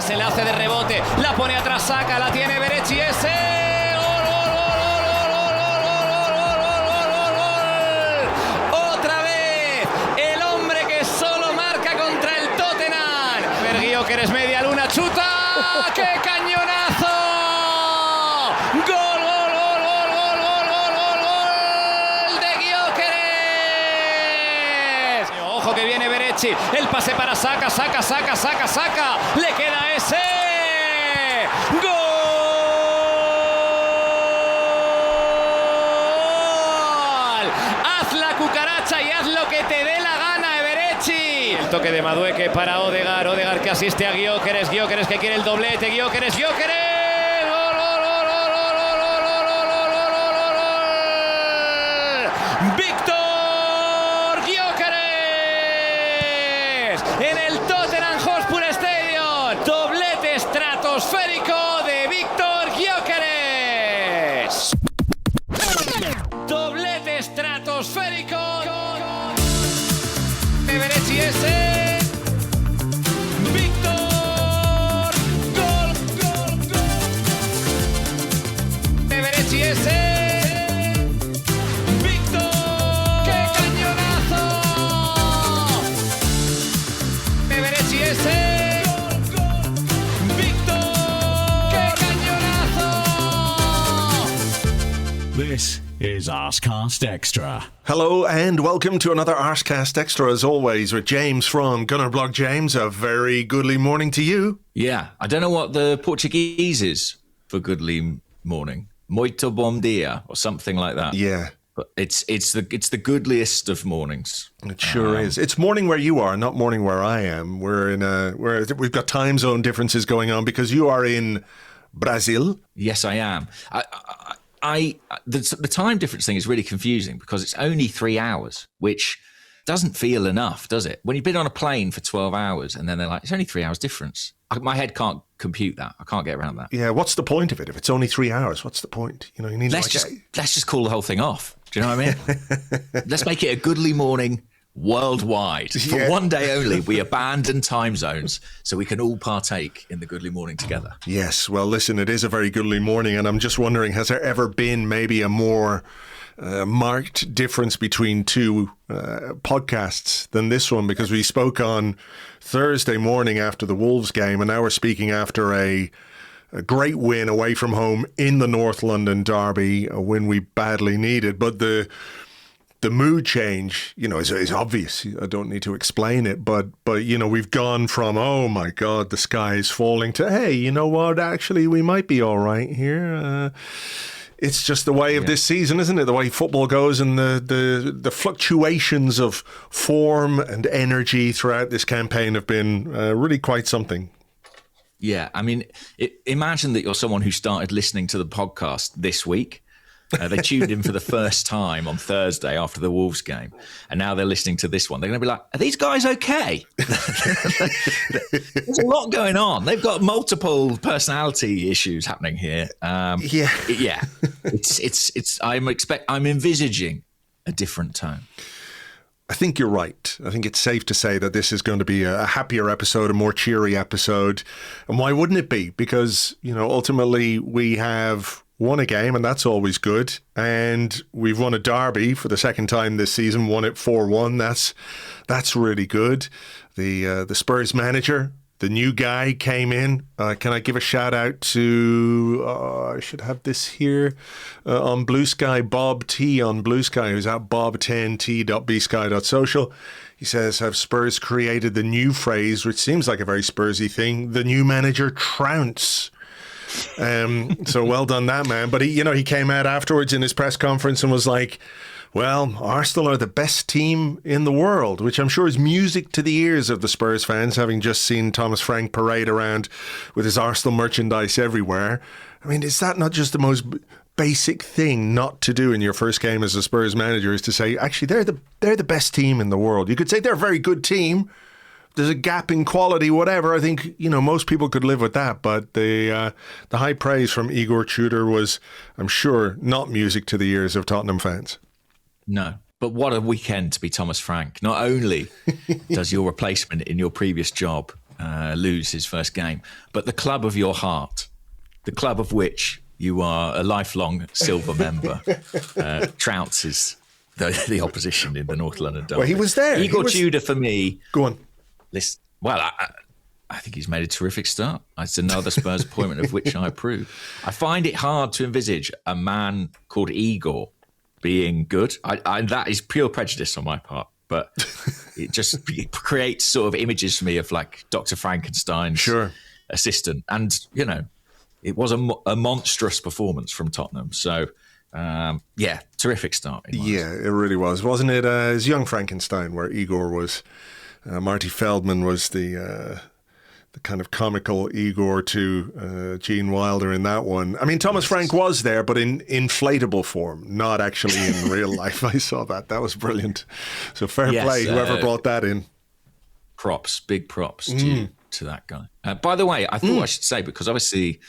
Eze la hace de rebote, la pone atrás Saka, la tiene Eberechi Eze. ¡Gol, gol, gol, gol, gol, gol! Otra vez, el hombre que solo marca contra el Tottenham. Viktor Gyokeres media luna, chuta. ¡Qué cañonazo! ¡Gol, gol, gol, gol, gol, gol, gol, gol, gol de Gyokeres! Ojo que viene Eberechi, el pase para Saka, Saka, le queda ese. ¡Gol! Haz la cucaracha y haz lo que te dé la gana, Eberechi. El toque de Madueke para Odegaard que asiste a Gyokeres que quiere el doblete, Gyokeres. ¡Gol, gol, gol, gol, gol, gol, gol, gol! Viktor Gyokeres en el Tottenham Hotspur Stadium. Doblete estratosférico de Viktor Gyokeres. Doblete estratosférico. Eberechi Eze. Viktor. Gol, gol, gol. Eberechi Eze. Viktor. ¡Qué cañonazo! Eberechi Eze. This is Arsecast Extra. Hello and welcome to another Arsecast Extra, as always, with James from Gunnerblog. James, a very goodly morning to you. Yeah, I don't know what the Portuguese is for goodly morning. Muito bom dia or something like that. Yeah. But it's the goodliest of mornings. It sure is. It's morning where you are, not morning where I am. We've got time zone differences going on because you are in Brazil. Yes, I am. The time difference thing is really confusing because it's only 3 hours, which doesn't feel enough, does it? When you've been on a plane for 12 hours and then they're like, it's only 3 hours difference. My head can't compute that. I can't get around that. Yeah, what's the point of it? If it's only 3 hours, what's the point? You know, you need let's just call the whole thing off. Do you know what I mean? Let's make it a goodly morning worldwide. For one day only, we abandon time zones so we can all partake in the goodly morning together. Yes, well, listen, it is a very goodly morning, and I'm just wondering, has there ever been maybe a more marked difference between two podcasts than this one? Because we spoke on Thursday morning after the Wolves game, and now we're speaking after a great win away from home in the North London derby, a win we badly needed. But the mood change, you know, is obvious. I don't need to explain it, but you know, we've gone from, oh my God, the sky is falling, to, hey, you know what, actually we might be all right here. It's just the way of this season, isn't it? The way football goes, and the fluctuations of form and energy throughout this campaign have been really quite something. Yeah, I mean, imagine that you're someone who started listening to the podcast this week. They tuned in for the first time on Thursday after the Wolves game, and now they're listening to this one. They're going to be like, are these guys okay? There's a lot going on. They've got multiple personality issues happening here. Yeah. I'm envisaging a different tone. I think you're right. I think it's safe to say that this is going to be a happier episode, a more cheery episode. And why wouldn't it be? Because, you know, ultimately we have won a game, and that's always good. And we've won a derby for the second time this season, won it 4-1. That's really good. The Spurs manager, the new guy, came in. Can I give a shout out to, I should have this here, on Blue Sky, Bob T on Blue Sky, who's at bob10t.bsky.social. He says, have Spurs created the new phrase, which seems like a very Spursy thing, the new manager trounce. So well done that man. But he came out afterwards in his press conference and was like, well, Arsenal are the best team in the world, which I'm sure is music to the ears of the Spurs fans, having just seen Thomas Frank parade around with his Arsenal merchandise everywhere. I mean, is that not just the most basic thing not to do in your first game as a Spurs manager, is to say, actually, they're the best team in the world? You could say they're a very good team. There's a gap in quality, whatever. I think, you know, most people could live with that. But the high praise from Igor Tudor was, I'm sure, not music to the ears of Tottenham fans. No. But what a weekend to be Thomas Frank. Not only does your replacement in your previous job lose his first game. But the club of your heart, the club of which you are a lifelong silver member, trounces the opposition in the North London derby. Well, he was there. Igor Tudor, for me. Go on. Listen, well, I think he's made a terrific start. It's another Spurs appointment of which I approve. I find it hard to envisage a man called Igor being good. That is pure prejudice on my part, but it creates sort of images for me of like Dr. Frankenstein's assistant. And, you know, it was a monstrous performance from Tottenham. So, terrific start. Yeah, it really was. Wasn't it as Young Frankenstein, where Igor was, Marty Feldman was the kind of comical Igor to Gene Wilder in that one. I mean, Thomas Frank was there, but in inflatable form, not actually in real life. I saw that. That was brilliant. So fair play, whoever brought that in. Big props to that guy. By the way, I thought I should say, because obviously,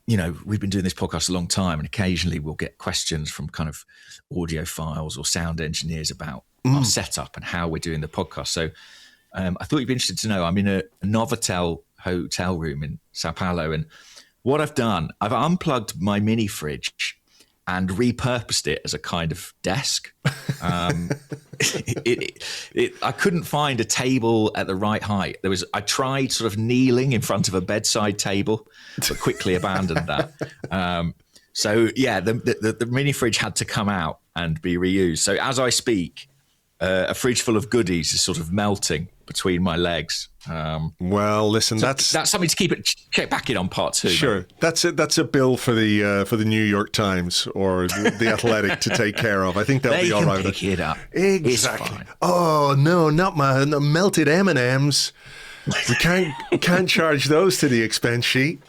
you know, we've been doing this podcast a long time, and occasionally we'll get questions from kind of audiophiles or sound engineers about our setup and how we're doing the podcast. So I thought you'd be interested to know, I'm in a Novotel hotel room in Sao Paulo, and what I've done, I've unplugged my mini fridge and repurposed it as a kind of desk. I couldn't find a table at the right height. I tried sort of kneeling in front of a bedside table, but quickly abandoned that. The mini fridge had to come out and be reused. So as I speak, a fridge full of goodies is sort of melting between my legs. Well, listen, that's something to check back in on part 2. Sure, man. That's a bill for the New York Times or the Athletic to take care of. I think that'll be all right. They can pick it up. Exactly. Oh no, not my melted M&Ms. We can't charge those to the expense sheet.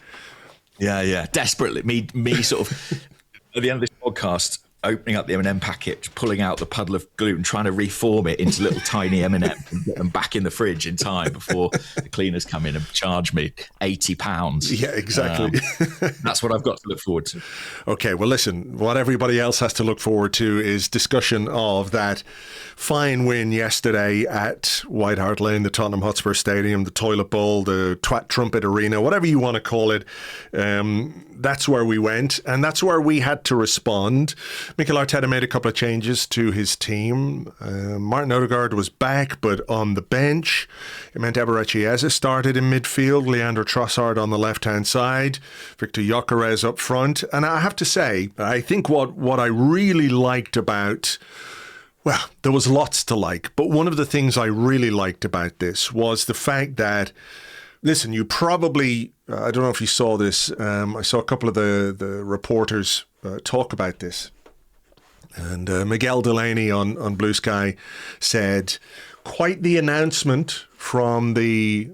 Yeah. Desperately, me sort of at the end of this podcast, opening up the M&M packet, pulling out the puddle of gluten, trying to reform it into little tiny M&M and get them back in the fridge in time before the cleaners come in and charge me £80. Yeah, exactly. That's what I've got to look forward to. Okay, well, listen, what everybody else has to look forward to is discussion of that fine win yesterday at White Hart Lane, the Tottenham Hotspur Stadium, the Toilet Bowl, the Twat Trumpet Arena, whatever you want to call it. That's where we went, and that's where we had to respond. Mikel Arteta made a couple of changes to his team. Martin Odegaard was back, but on the bench. It meant Eberechi Eze started in midfield, Leandro Trossard on the left-hand side, Viktor Gyokeres up front. And I have to say, I think what I really liked about... Well, there was lots to like, but one of the things I really liked about this was the fact that, listen, you probably, I don't know if you saw this, I saw a couple of the reporters talk about this. And Miguel Delaney on Blue Sky said, quite the announcement from the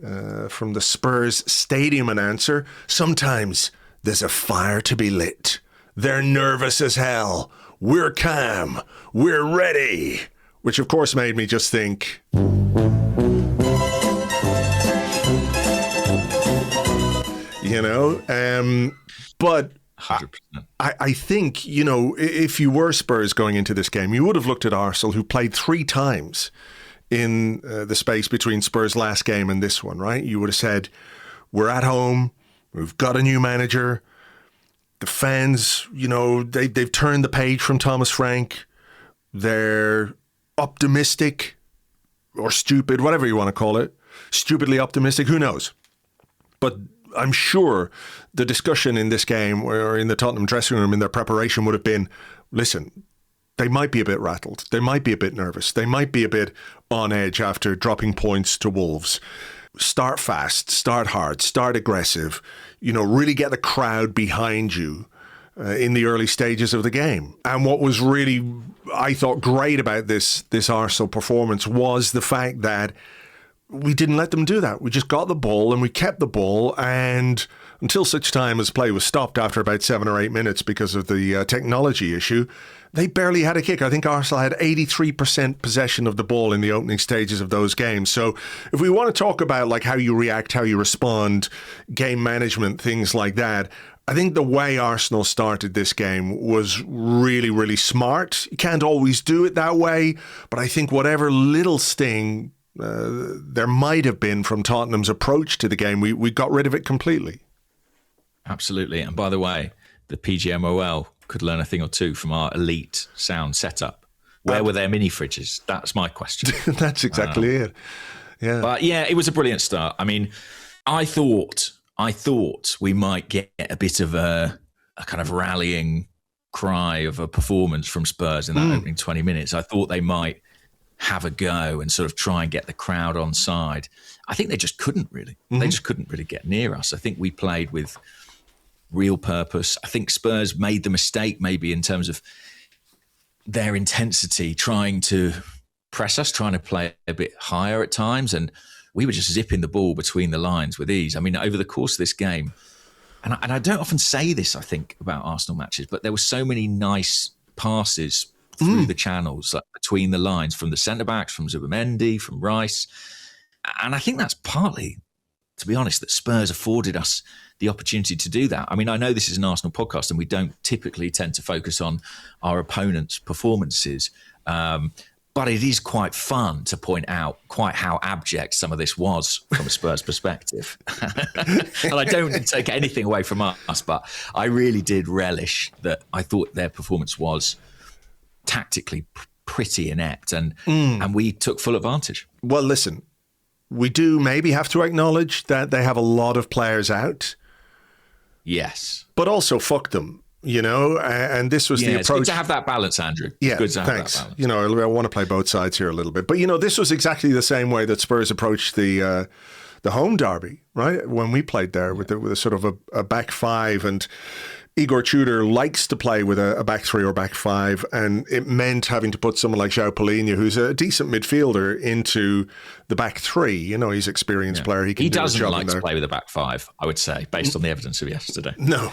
Spurs stadium announcer. Sometimes there's a fire to be lit. They're nervous as hell. We're calm. We're ready. Which, of course, made me just think... You know? But... 100%. I think, you know, if you were Spurs going into this game, you would have looked at Arsenal, who played 3 times in the space between Spurs' last game and this one, right? You would have said, we're at home. We've got a new manager. The fans, you know, they've turned the page from Thomas Frank. They're optimistic or stupid, whatever you want to call it. Stupidly optimistic, who knows? But I'm sure the discussion in this game or in the Tottenham dressing room in their preparation would have been, listen, they might be a bit rattled. They might be a bit nervous. They might be a bit on edge after dropping points to Wolves. Start fast, start hard, start aggressive, you know, really get the crowd behind you in the early stages of the game. And what was really, I thought, great about this Arsenal performance was the fact that we didn't let them do that. We just got the ball and we kept the ball, and until such time as play was stopped after about 7 or 8 minutes because of the technology issue, they barely had a kick. I think Arsenal had 83% possession of the ball in the opening stages of those games. So if we want to talk about like how you react, how you respond, game management, things like that, I think the way Arsenal started this game was really, really smart. You can't always do it that way, but I think whatever little sting there might have been from Tottenham's approach to the game. We got rid of it completely. Absolutely. And by the way, the PGMOL could learn a thing or two from our elite sound setup. Where were their mini fridges? That's my question. That's exactly it. Yeah. But yeah, it was a brilliant start. I mean, I thought we might get a bit of a kind of rallying cry of a performance from Spurs in that opening 20 minutes. I thought they might have a go and sort of try and get the crowd on side. I think they just couldn't really. They just couldn't really get near us. I think we played with real purpose. I think Spurs made the mistake maybe in terms of their intensity, trying to press us, trying to play a bit higher at times, and we were just zipping the ball between the lines with ease. I mean, over the course of this game, and I don't often say this, I think, about Arsenal matches, but there were so many nice passes through the channels, like between the lines, from the centre-backs, from Zubimendi, from Rice. And I think that's partly, to be honest, that Spurs afforded us the opportunity to do that. I mean, I know this is an Arsenal podcast and we don't typically tend to focus on our opponents' performances, but it is quite fun to point out quite how abject some of this was from a Spurs perspective. And I don't take anything away from us, but I really did relish that. I thought their performance was tactically pretty inept, and we took full advantage. Well, listen, we do maybe have to acknowledge that they have a lot of players out. Yes. But also, fuck them, you know, and this was the approach. It's good to have that balance, Andrew. Yeah, good to have thanks. That balance. You know, I want to play both sides here a little bit. But, you know, this was exactly the same way that Spurs approached the home derby, right? When we played there with a sort of a back five, and Igor Tudor likes to play with a back three or back five, and it meant having to put someone like João Palhinha, who's a decent midfielder, into the back three. You know, he's an experienced player. He doesn't like to play with a back five, I would say, based on the evidence of yesterday. No.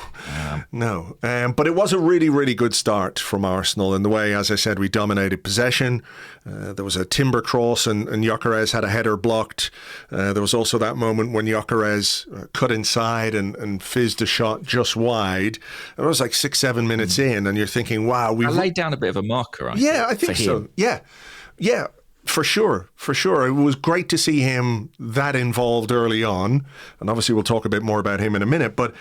But it was a really, really good start from Arsenal in the way, as I said, we dominated possession. There was a timber cross and Gyokeres had a header blocked. There was also that moment when Gyokeres cut inside and fizzed a shot just wide. It was like 6-7 minutes in, and you're thinking, wow. I laid down a bit of a marker, I think so. Yeah, for sure. It was great to see him that involved early on, and obviously we'll talk a bit more about him in a minute. But,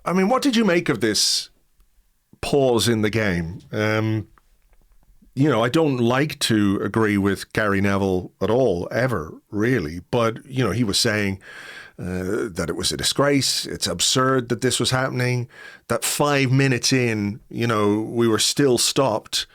I mean, what did you make of this pause in the game? You know, I don't like to agree with Gary Neville at all, ever, really. But, you know, he was saying that it was a disgrace. It's absurd that this was happening. That 5 minutes in, you know, we were still stopped.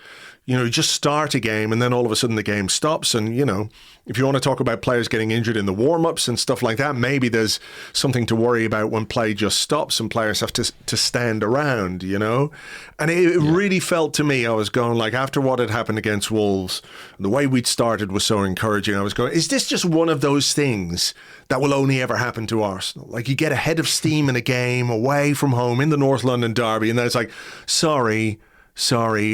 You know, you just start a game and then all of a sudden the game stops. And, you know, if you want to talk about players getting injured in the warm-ups and stuff like that, maybe there's something to worry about when play just stops and players have to stand around, you know. And it really felt to me, I was going, like, after what had happened against Wolves, the way we'd started was so encouraging. I was going, is this just one of those things that will only ever happen to Arsenal? Like, you get a head of steam in a game away from home in the North London derby, and then it's like, sorry,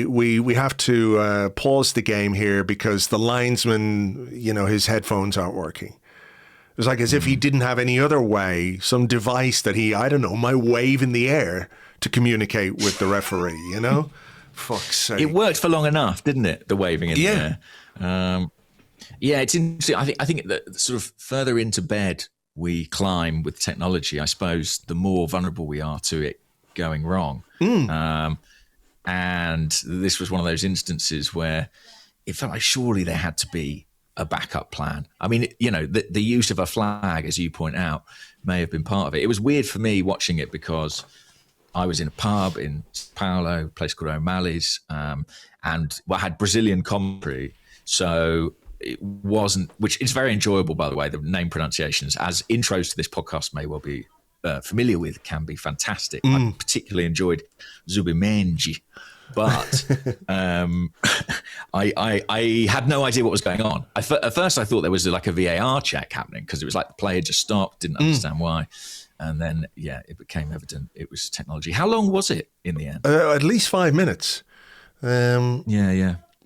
we have to pause the game here because the linesman, you know, his headphones aren't working. It was like as if he didn't have any other way, some device that he, I don't know, might wave in the air to communicate with the referee, you know? Fuck's sake. It worked for long enough, didn't it? The waving in the air. It's interesting. I think that sort of further into bed we climb with technology, I suppose, the more vulnerable we are to it going wrong. And this was one of those instances where it felt like surely there had to be a backup plan. I mean, you know, the use of a flag, as you point out, may have been part of it. It was weird for me watching it because I was in a pub in São Paulo, a place called O'Malley's, and I had Brazilian commentary. So it wasn't, which is very enjoyable, by the way, the name pronunciations, as intros to this podcast may well be familiar with, can be fantastic. I particularly enjoyed Zubimendi, but I had no idea what was going on. At first I thought there was like a VAR check happening because it was like the player just stopped, didn't understand why. And then, it became evident it was technology. How long was it in the end? At least 5 minutes. It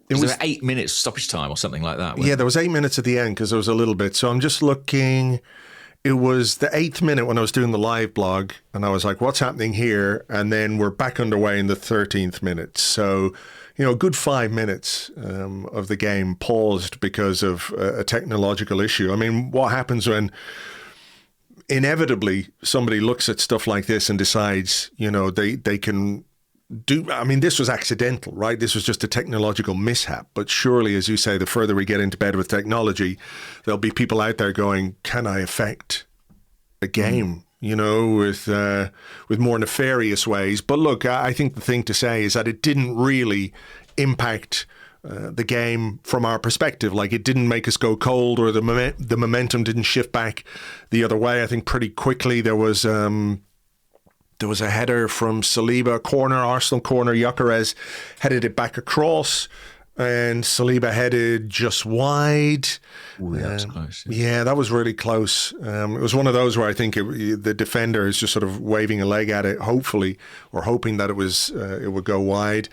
was 8 minutes stoppage time or something like that. Yeah, there was 8 minutes at the end because there was a little bit. So I'm just looking. it was the 8th minute when I was doing the live blog, and I was like, what's happening here? And then we're back underway in the 13th minute. So, a good 5 minutes of the game paused because of a technological issue. I mean, what happens when inevitably somebody looks at stuff like this and decides, they can do, I mean, this was accidental, right? This was just a technological mishap. But surely, as you say, the further we get into bed with technology, there'll be people out there going, can I affect a game, with more nefarious ways? But look, I think the thing to say is that it didn't really impact the game from our perspective. Like, it didn't make us go cold, or the momentum didn't shift back the other way. I think pretty quickly there was a header from Saliba, Arsenal corner. Gyokeres headed it back across, and Saliba headed just wide. Ooh, that was close. Yeah, that was really close. It was one of those where I think the defender is just sort of waving a leg at it, hopefully, or hoping that it would go wide.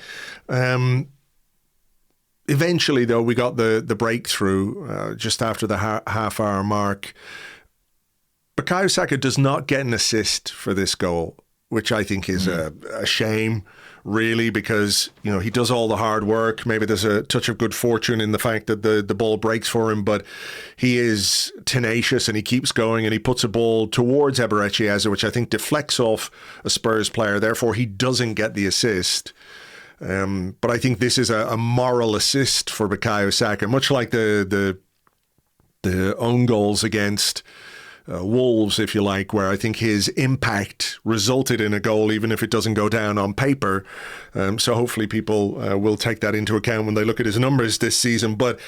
Eventually, though, we got the breakthrough just after the half-hour mark. Bukayo Saka does not get an assist for this goal, which I think is a shame, really, because, he does all the hard work. Maybe there's a touch of good fortune in the fact that the ball breaks for him, but he is tenacious and he keeps going, and he puts a ball towards Eberechi Eze, which I think deflects off a Spurs player. Therefore, he doesn't get the assist. But I think this is a moral assist for Bukayo Saka, much like the own goals against Wolves, if you like, where I think his impact resulted in a goal, even if it doesn't go down on paper. So hopefully people will take that into account when they look at his numbers this season. But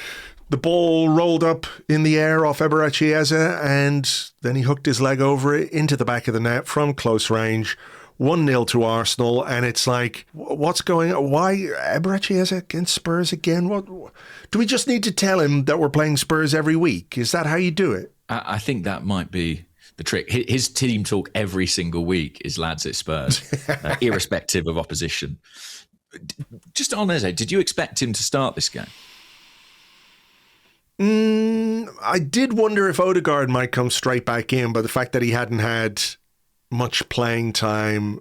the ball rolled up in the air off Eberechi Eze, and then he hooked his leg over it into the back of the net from close range. 1-0 to Arsenal, and it's like, what's going on? Why Eberechi Eze against Spurs again? What do we just need to tell him that we're playing Spurs every week? Is that how you do it? I think that might be the trick. His team talk every single week is lads at Spurs, irrespective of opposition. Just on Eze, did you expect him to start this game? I did wonder if Odegaard might come straight back in, but the fact that he hadn't had much playing time,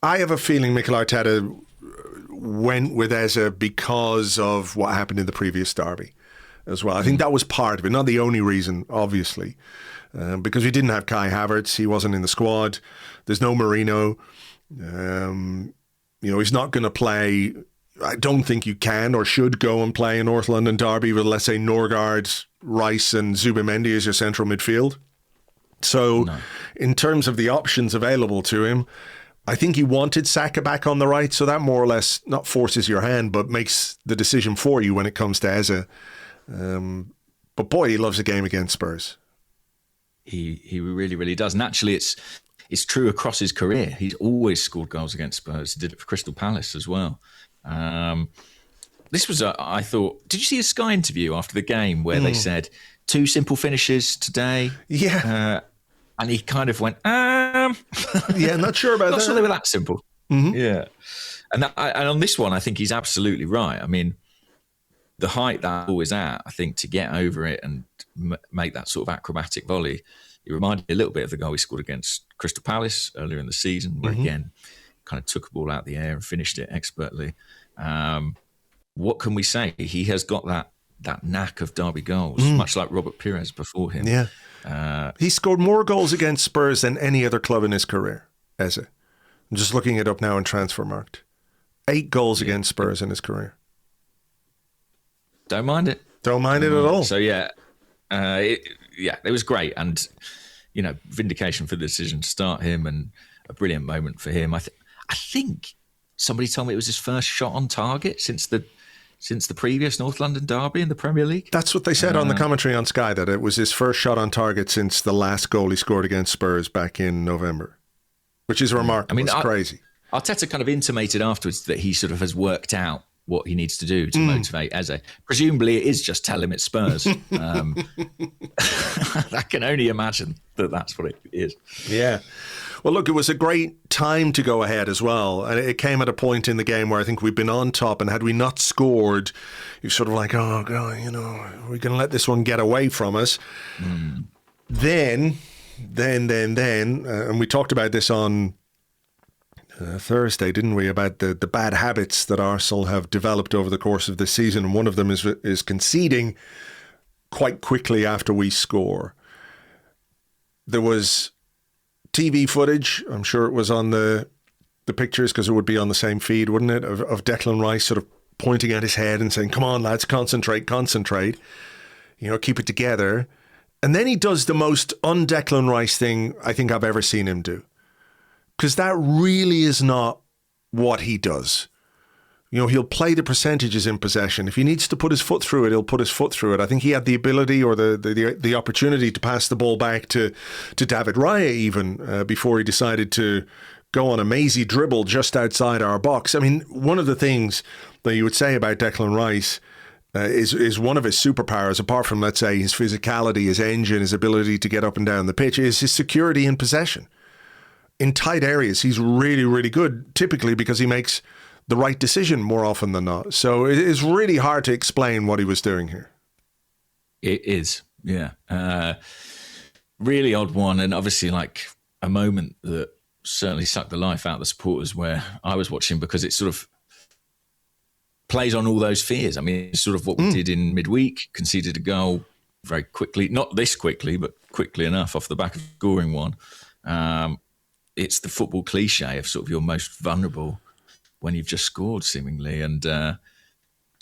I have a feeling Mikel Arteta went with Eze because of what happened in the previous derby as well. I think that was part of it, not the only reason, obviously, because we didn't have Kai Havertz. He wasn't in the squad. There's no Marino. He's not going to play. I don't think you can or should go and play a North London derby with, let's say, Norgard, Rice and Zubimendi as your central midfield. So in terms of the options available to him, I think he wanted Saka back on the right, so that more or less not forces your hand, but makes the decision for you when it comes to Eze. But boy, he loves a game against Spurs. He really, really does. And actually, it's true across his career. He's always scored goals against Spurs. He did it for Crystal Palace as well. This was, I thought, did you see a Sky interview after the game where they said, 2 simple finishes today? Yeah. And he kind of went, yeah, not sure about that. Not sure they were that simple. Mm-hmm. Yeah. And on this one, I think he's absolutely right. I mean, the height that ball is at, I think, to get over it and make that sort of acrobatic volley, it reminded me a little bit of the goal he scored against Crystal Palace earlier in the season, where again, kind of took a ball out of the air and finished it expertly. What can we say? He has got that knack of derby goals, much like Robert Pires before him. Yeah. He scored more goals against Spurs than any other club in his career, Eze. I'm just looking it up now in Transfermarkt. 8 goals against Spurs in his career. Don't mind it. Don't mind it at all. So, it was great. And, vindication for the decision to start him, and a brilliant moment for him. I think somebody told me it was his first shot on target since the previous North London derby in the Premier League. That's what they said on the commentary on Sky, that it was his first shot on target since the last goal he scored against Spurs back in November, which is remarkable. I mean, it's crazy. Arteta kind of intimated afterwards that he sort of has worked out what he needs to do to motivate Eze. Presumably it is just tell him it's Spurs. I can only imagine that that's what it is. Yeah. Well, look, it was a great time to go ahead as well. And it came at a point in the game where I think we'd been on top, and had we not scored, you're sort of like, oh, God, you know, we're going to let this one get away from us. Then, and we talked about this on Thursday, didn't we, about the bad habits that Arsenal have developed over the course of this season. And one of them is conceding quite quickly after we score. There was TV footage, I'm sure it was on the pictures, because it would be on the same feed, wouldn't it, of Declan Rice sort of pointing at his head and saying, come on, lads, concentrate, you know, keep it together. And then he does the most un-Declan Rice thing I think I've ever seen him do. Because that really is not what he does. You know, he'll play the percentages in possession. If he needs to put his foot through it, he'll put his foot through it. I think he had the ability or the opportunity to pass the ball back to David Raya even before he decided to go on a mazy dribble just outside our box. I mean, one of the things that you would say about Declan Rice is one of his superpowers, apart from, let's say, his physicality, his engine, his ability to get up and down the pitch, is his security in possession. In tight areas, he's really, really good, typically because he makes the right decision more often than not. So it's really hard to explain what he was doing here. It is, yeah. Really odd one, and obviously like a moment that certainly sucked the life out of the supporters where I was watching, because it sort of plays on all those fears. I mean, it's sort of what we did in midweek, conceded a goal very quickly, not this quickly, but quickly enough off the back of scoring one. It's the football cliche of sort of you're most vulnerable when you've just scored, seemingly, and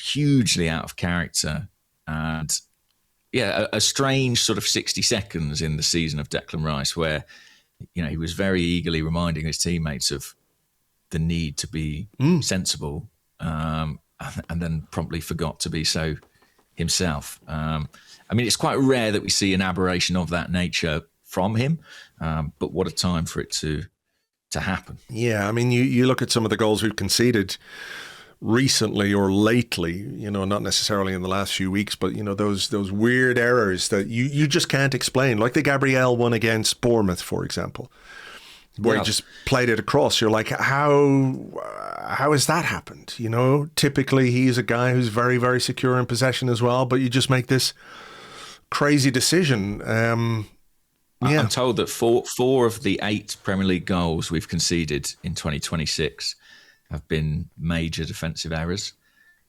hugely out of character. And yeah, a strange sort of 60 seconds in the season of Declan Rice where, you know, he was very eagerly reminding his teammates of the need to be sensible, and then promptly forgot to be so himself. I mean, it's quite rare that we see an aberration of that nature from him, but what a time for it to happen. Yeah, I mean, you look at some of the goals we've conceded recently or lately, you know, not necessarily in the last few weeks, but, you know, those weird errors that you just can't explain, like the Gabriel one against Bournemouth, for example, where he just played it across. You're like, how has that happened? You know, typically he's a guy who's very, very secure in possession as well, but you just make this crazy decision. I'm told that four of the 8 Premier League goals we've conceded in 2026 have been major defensive errors,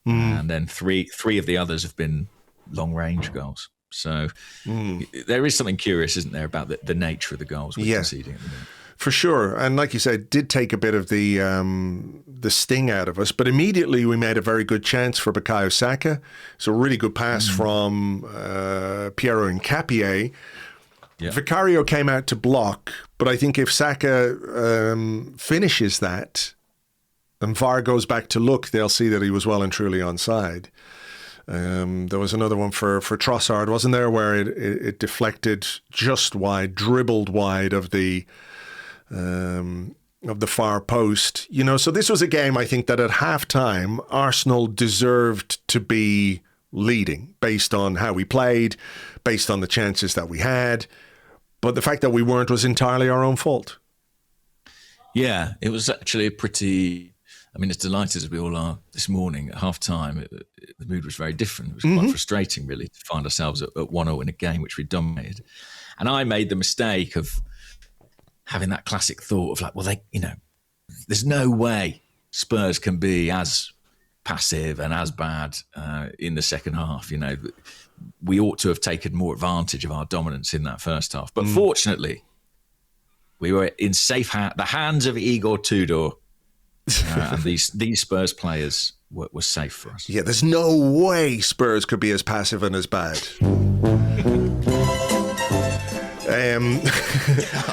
and then three of the others have been long-range goals. So there is something curious, isn't there, about the nature of the goals we're conceding at the minute. For sure. And like you said, it did take a bit of the sting out of us, but immediately we made a very good chance for Bukayo Saka. It's a really good pass from Piero Hincapié. Yeah. Vicario came out to block, but I think if Saka finishes that and VAR goes back to look, they'll see that he was well and truly onside. There was another one for Trossard, wasn't there, where it deflected just wide, dribbled wide of the far post. You know, so this was a game, I think, that at halftime Arsenal deserved to be leading based on how we played, based on the chances that we had. But the fact that we weren't was entirely our own fault. Yeah, it was actually a pretty... I mean, as delighted as we all are this morning, at half-time, the mood was very different. It was quite frustrating, really, to find ourselves at 1-0 in a game which we dominated. And I made the mistake of having that classic thought of like, well, there's no way Spurs can be as passive and as bad in the second half. You know, we ought to have taken more advantage of our dominance in that first half. But fortunately, we were in the hands of Igor Tudor, and these Spurs players were safe for us. Yeah, there's no way Spurs could be as passive and as bad.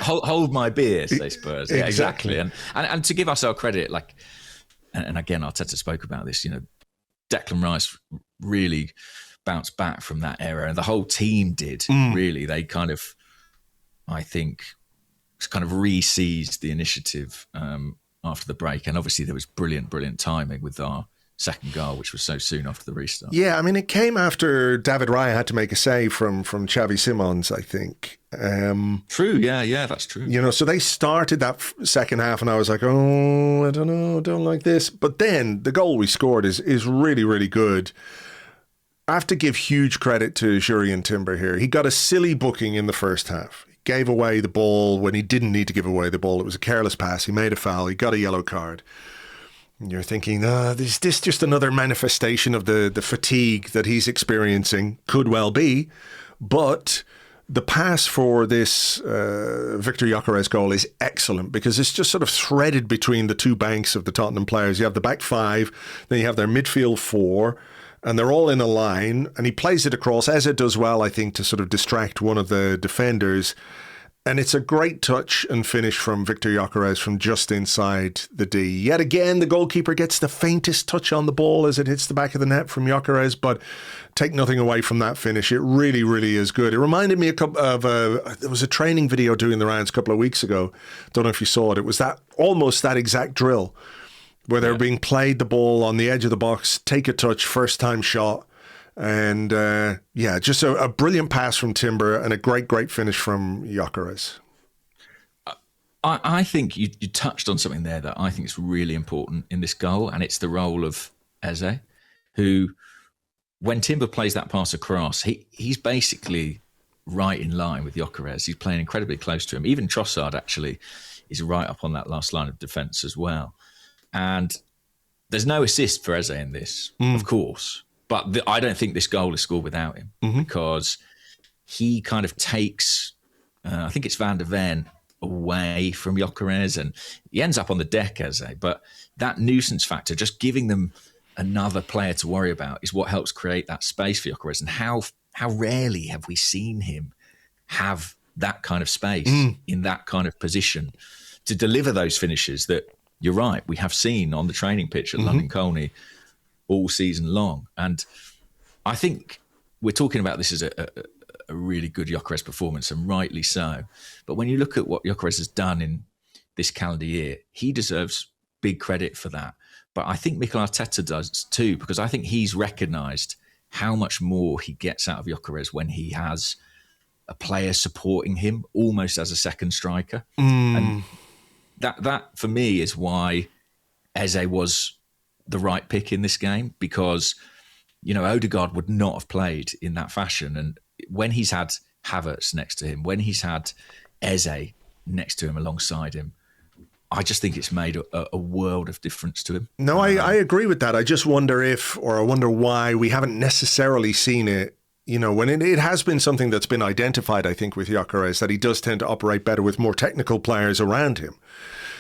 Hold my beer, say Spurs. Yeah, exactly. And to give ourselves credit, like, and again, Arteta spoke about this, you know, Declan Rice really bounced back from that era, and the whole team did, really. They kind of, I think, kind of re-seized the initiative after the break. And obviously there was brilliant timing with our second goal, which was so soon after the restart. Yeah, I mean, it came after David Raya had to make a save from Xavi Simons, I think. True, yeah, that's true. You know, so they started that second half and I was like, oh, I don't know, don't like this. But then the goal we scored is really, really good. I have to give huge credit to Jurrien Timber here. He got a silly booking in the first half. He gave away the ball when he didn't need to give away the ball. It was a careless pass. He made a foul. He got a yellow card. And you're thinking, is this just another manifestation of the fatigue that he's experiencing? Could well be. But the pass for this Viktor Gyokeres goal is excellent because it's just sort of threaded between the two banks of the Tottenham players. You have the back five, then you have their midfield four, and they're all in a line. And he plays it across, as it does well, I think, to sort of distract one of the defenders. And it's a great touch and finish from Viktor Gyokeres from just inside the D. Yet again, the goalkeeper gets the faintest touch on the ball as it hits the back of the net from Gyokeres, but take nothing away from that finish. It really, really is good. It reminded me there was a training video doing the rounds a couple of weeks ago. Don't know if you saw it. It was almost that exact drill where they were being played the ball on the edge of the box, take a touch, first time shot. And just a brilliant pass from Timber and a great finish from Gyokeres. I think you touched on something there that I think is really important in this goal, and it's the role of Eze, who, when Timber plays that pass across, he's basically right in line with Gyokeres. He's playing incredibly close to him. Even Trossard actually is right up on that last line of defence as well. And there's no assist for Eze in this, of course. But I don't think this goal is scored without him because he kind of takes, I think it's Van der Ven away from Gyokeres and he ends up on the deck, Eze. But that nuisance factor, just giving them another player to worry about is what helps create that space for Gyokeres. And how rarely have we seen him have that kind of space in that kind of position to deliver those finishes that, you're right, we have seen on the training pitch at London Colney all season long. And I think we're talking about this as a really good Gyokeres performance, and rightly so. But when you look at what Gyokeres has done in this calendar year, he deserves big credit for that. But I think Mikel Arteta does too, because I think he's recognised how much more he gets out of Gyokeres when he has a player supporting him almost as a second striker. And that for me is why Eze was the right pick in this game, because, you know, Odegaard would not have played in that fashion. And when he's had Havertz next to him, when he's had Eze next to him alongside him, I just think it's made a world of difference to him. No, I agree with that. I just wonder I wonder why we haven't necessarily seen it. You know, when it has been something that's been identified, I think, with Gyokeres, that he does tend to operate better with more technical players around him.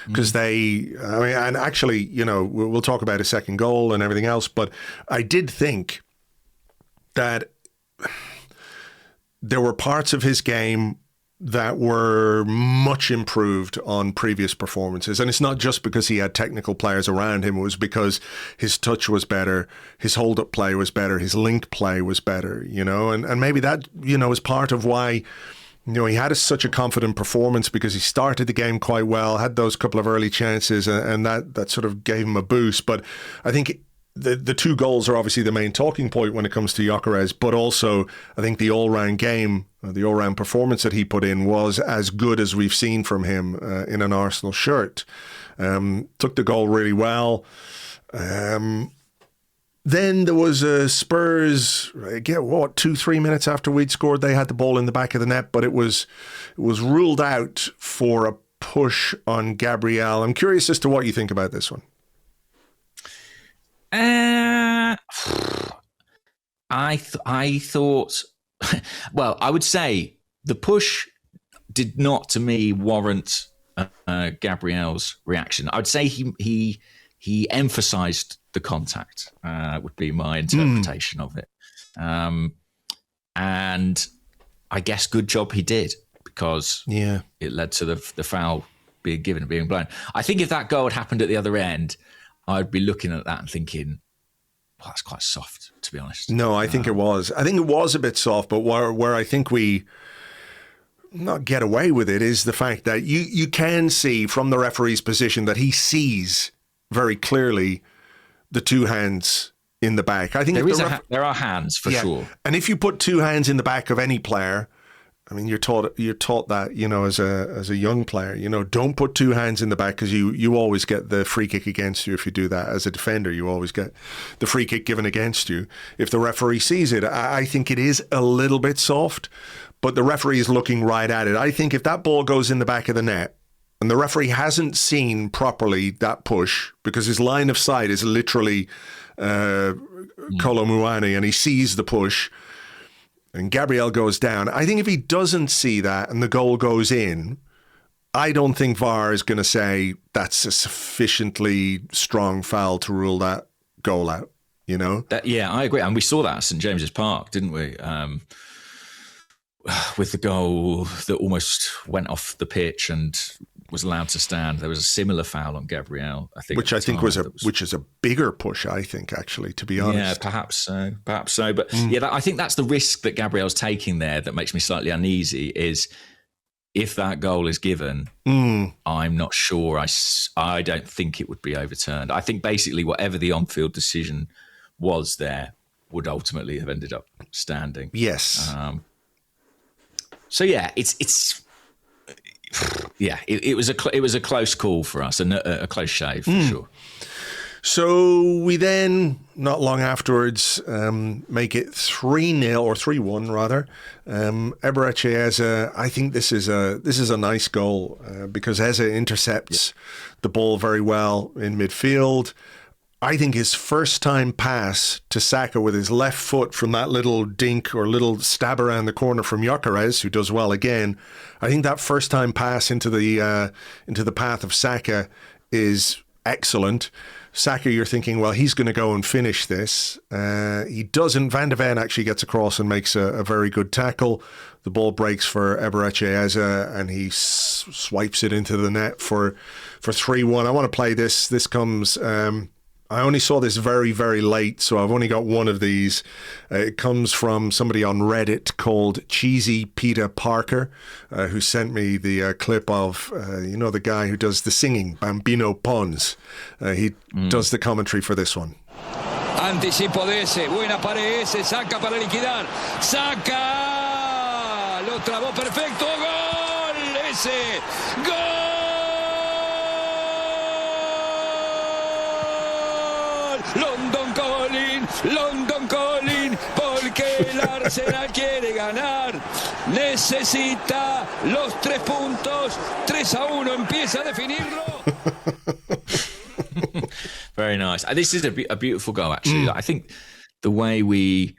Because and actually, you know, we'll talk about his second goal and everything else, but I did think that there were parts of his game that were much improved on previous performances. And it's not just because he had technical players around him. It was because his touch was better, his hold-up play was better, his link play was better, you know. And maybe that, you know, is part of why, you know, he had such a confident performance, because he started the game quite well, had those couple of early chances, and that sort of gave him a boost. But I think the two goals are obviously the main talking point when it comes to Gyokeres, but also I think the all-round game, the all-round performance that he put in was as good as we've seen from him in an Arsenal shirt. Took the goal really well. Then there was a Spurs, 2-3 minutes after we'd scored, they had the ball in the back of the net, but it was ruled out for a push on Gabriel. I'm curious as to what you think about this one. I thought, well, I would say the push did not, to me, warrant Gabriel's reaction. I would say he emphasised the contact, would be my interpretation of it. And I guess good job he did, because it led to the foul being given and being blown. I think if that goal had happened at the other end, I'd be looking at that and thinking, well, that's quite soft, to be honest. No, I think it was. I think it was a bit soft, but where I think we not get away with it is the fact that you can see from the referee's position that he sees very clearly the two hands in the back. I think there are hands for sure. And if you put two hands in the back of any player, I mean, you're taught that, as a young player, don't put two hands in the back, because you always get the free kick against you. If you do that as a defender, you always get the free kick given against you. If the referee sees it, I think it is a little bit soft, but the referee is looking right at it. I think if that ball goes in the back of the net and the referee hasn't seen properly that push, because his line of sight is literally Kolo Muani, and he sees the push, and Gabriel goes down. I think if he doesn't see that and the goal goes in, I don't think VAR is going to say that's a sufficiently strong foul to rule that goal out, I agree. And we saw that at St James's Park, didn't we? With the goal that almost went off the pitch and was allowed to stand. There was a similar foul on Gabriel, I think. Which I think which is a bigger push, I think, actually, to be honest. Yeah, perhaps so. But I think that's the risk that Gabriel's taking there that makes me slightly uneasy, is if that goal is given, I'm not sure. I don't think it would be overturned. I think basically whatever the on-field decision was there would ultimately have ended up standing. Yes. It was a close call for us, and a close shave for sure. So we then, not long afterwards, make it 3-0 or 3-1 rather. Eberechi Eze, I think this is a nice goal because Eze intercepts the ball very well in midfield. I think his first time pass to Saka with his left foot from that little dink or little stab around the corner from Gyokeres, who does well again. I think that first time pass into the path of Saka is excellent. Saka, you're thinking, well, he's going to go and finish this. He doesn't. Van de Ven actually gets across and makes a very good tackle. The ball breaks for Eberechi Eze and he swipes it into the net for 3-1. I want to play this. This comes... I only saw this very, very late, so I've only got one of these. It comes from somebody on Reddit called Cheesy Peter Parker, who sent me the clip of, the guy who does the singing, Bambino Pons. He does the commentary for this one. Anticipo de Eze, buena pared Eze, Saka para liquidar. Saka, lo trabó perfecto, gol, Eze, gol. London Calling, porque el Arsenal quiere ganar, necesita los 3 puntos, 3-1, empieza a definirlo. Very nice. This is a beautiful goal, actually. I think the way we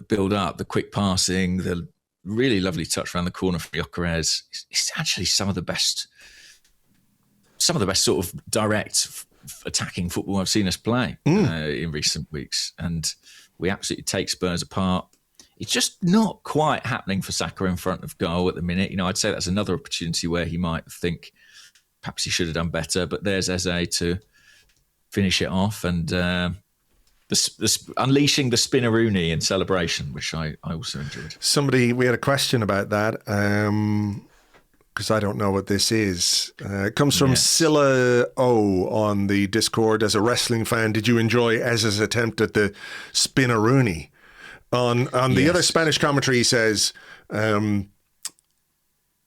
build up, the quick passing, the really lovely touch around the corner from Gyokeres, is actually some of the best sort of direct attacking football I've seen us play in recent weeks, and we absolutely take Spurs apart. It's just not quite happening for Saka in front of goal at the minute. I'd say that's another opportunity where he might think perhaps he should have done better, but there's Eze to finish it off, and unleashing the Spinneroonie in celebration, which I also enjoyed. We had a question about that, because I don't know what this is. It comes from Scylla O on the Discord. As a wrestling fan, did you enjoy Eze's attempt at the Spinneroonie? On the other Spanish commentary, he says,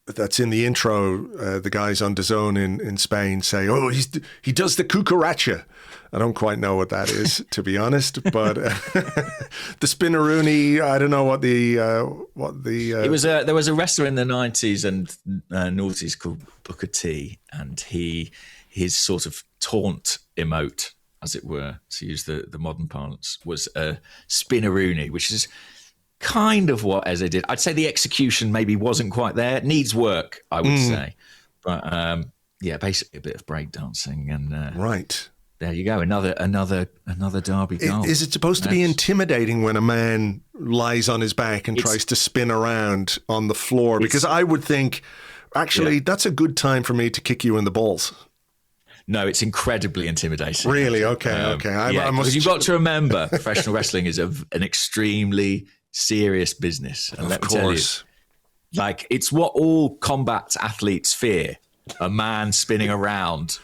that's in the intro, the guys on DAZN in Spain say, he does the cucaracha. I don't quite know what that is, to be honest, but the Spinneroonie, I don't know what the it was. There was a wrestler in the 90s and noughties called Booker T, and his sort of taunt emote, as it were, to use the modern parlance, was a Spinneroonie, which is kind of what Eze did. I'd say the execution maybe wasn't quite there. It needs work, I would say, but basically a bit of breakdancing and right. There you go, another derby goal. Is it supposed to be intimidating when a man lies on his back and tries to spin around on the floor? Because I would think, actually, that's a good time for me to kick you in the balls. No, it's incredibly intimidating. Really? Okay. Because you've got to remember, professional wrestling is an extremely serious business. And let me tell you, it's what all combat athletes fear, a man spinning around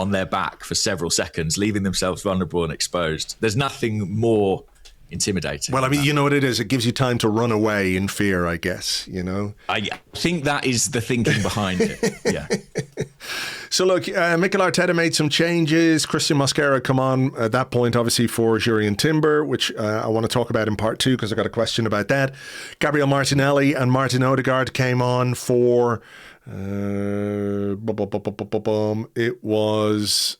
on their back for several seconds, leaving themselves vulnerable and exposed. There's nothing more intimidating. Well, I mean, you know what it is? It gives you time to run away in fear, I guess, you know? I think that is the thinking behind it. Yeah. So look, Mikel Arteta made some changes. Cristhian Mosquera come on at that point, obviously, for Jurrien Timber, which I want to talk about in part 2 because I got a question about that. Gabriel Martinelli and Martin Odegaard came on for... It was...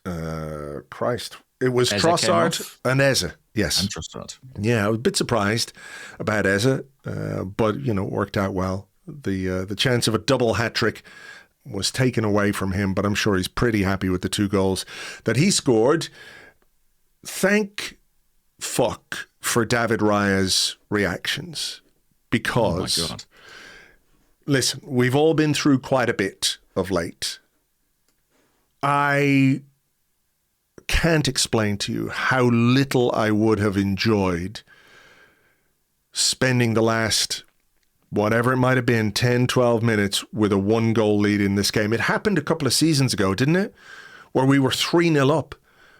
Christ. It was Eze Trossard and Eze. Yes. And Trossard. Yeah, I was a bit surprised about Eze, but, you know, it worked out well. The chance of a double hat-trick was taken away from him, but I'm sure he's pretty happy with the 2 goals that he scored. Thank fuck for David Raya's reactions, because, oh my God. Listen, we've all been through quite a bit of late. I can't explain to you how little I would have enjoyed spending the last, whatever it might have been, 10, 12 minutes with a 1-goal lead in this game. It happened a couple of seasons ago, didn't it? Where we were 3-0 up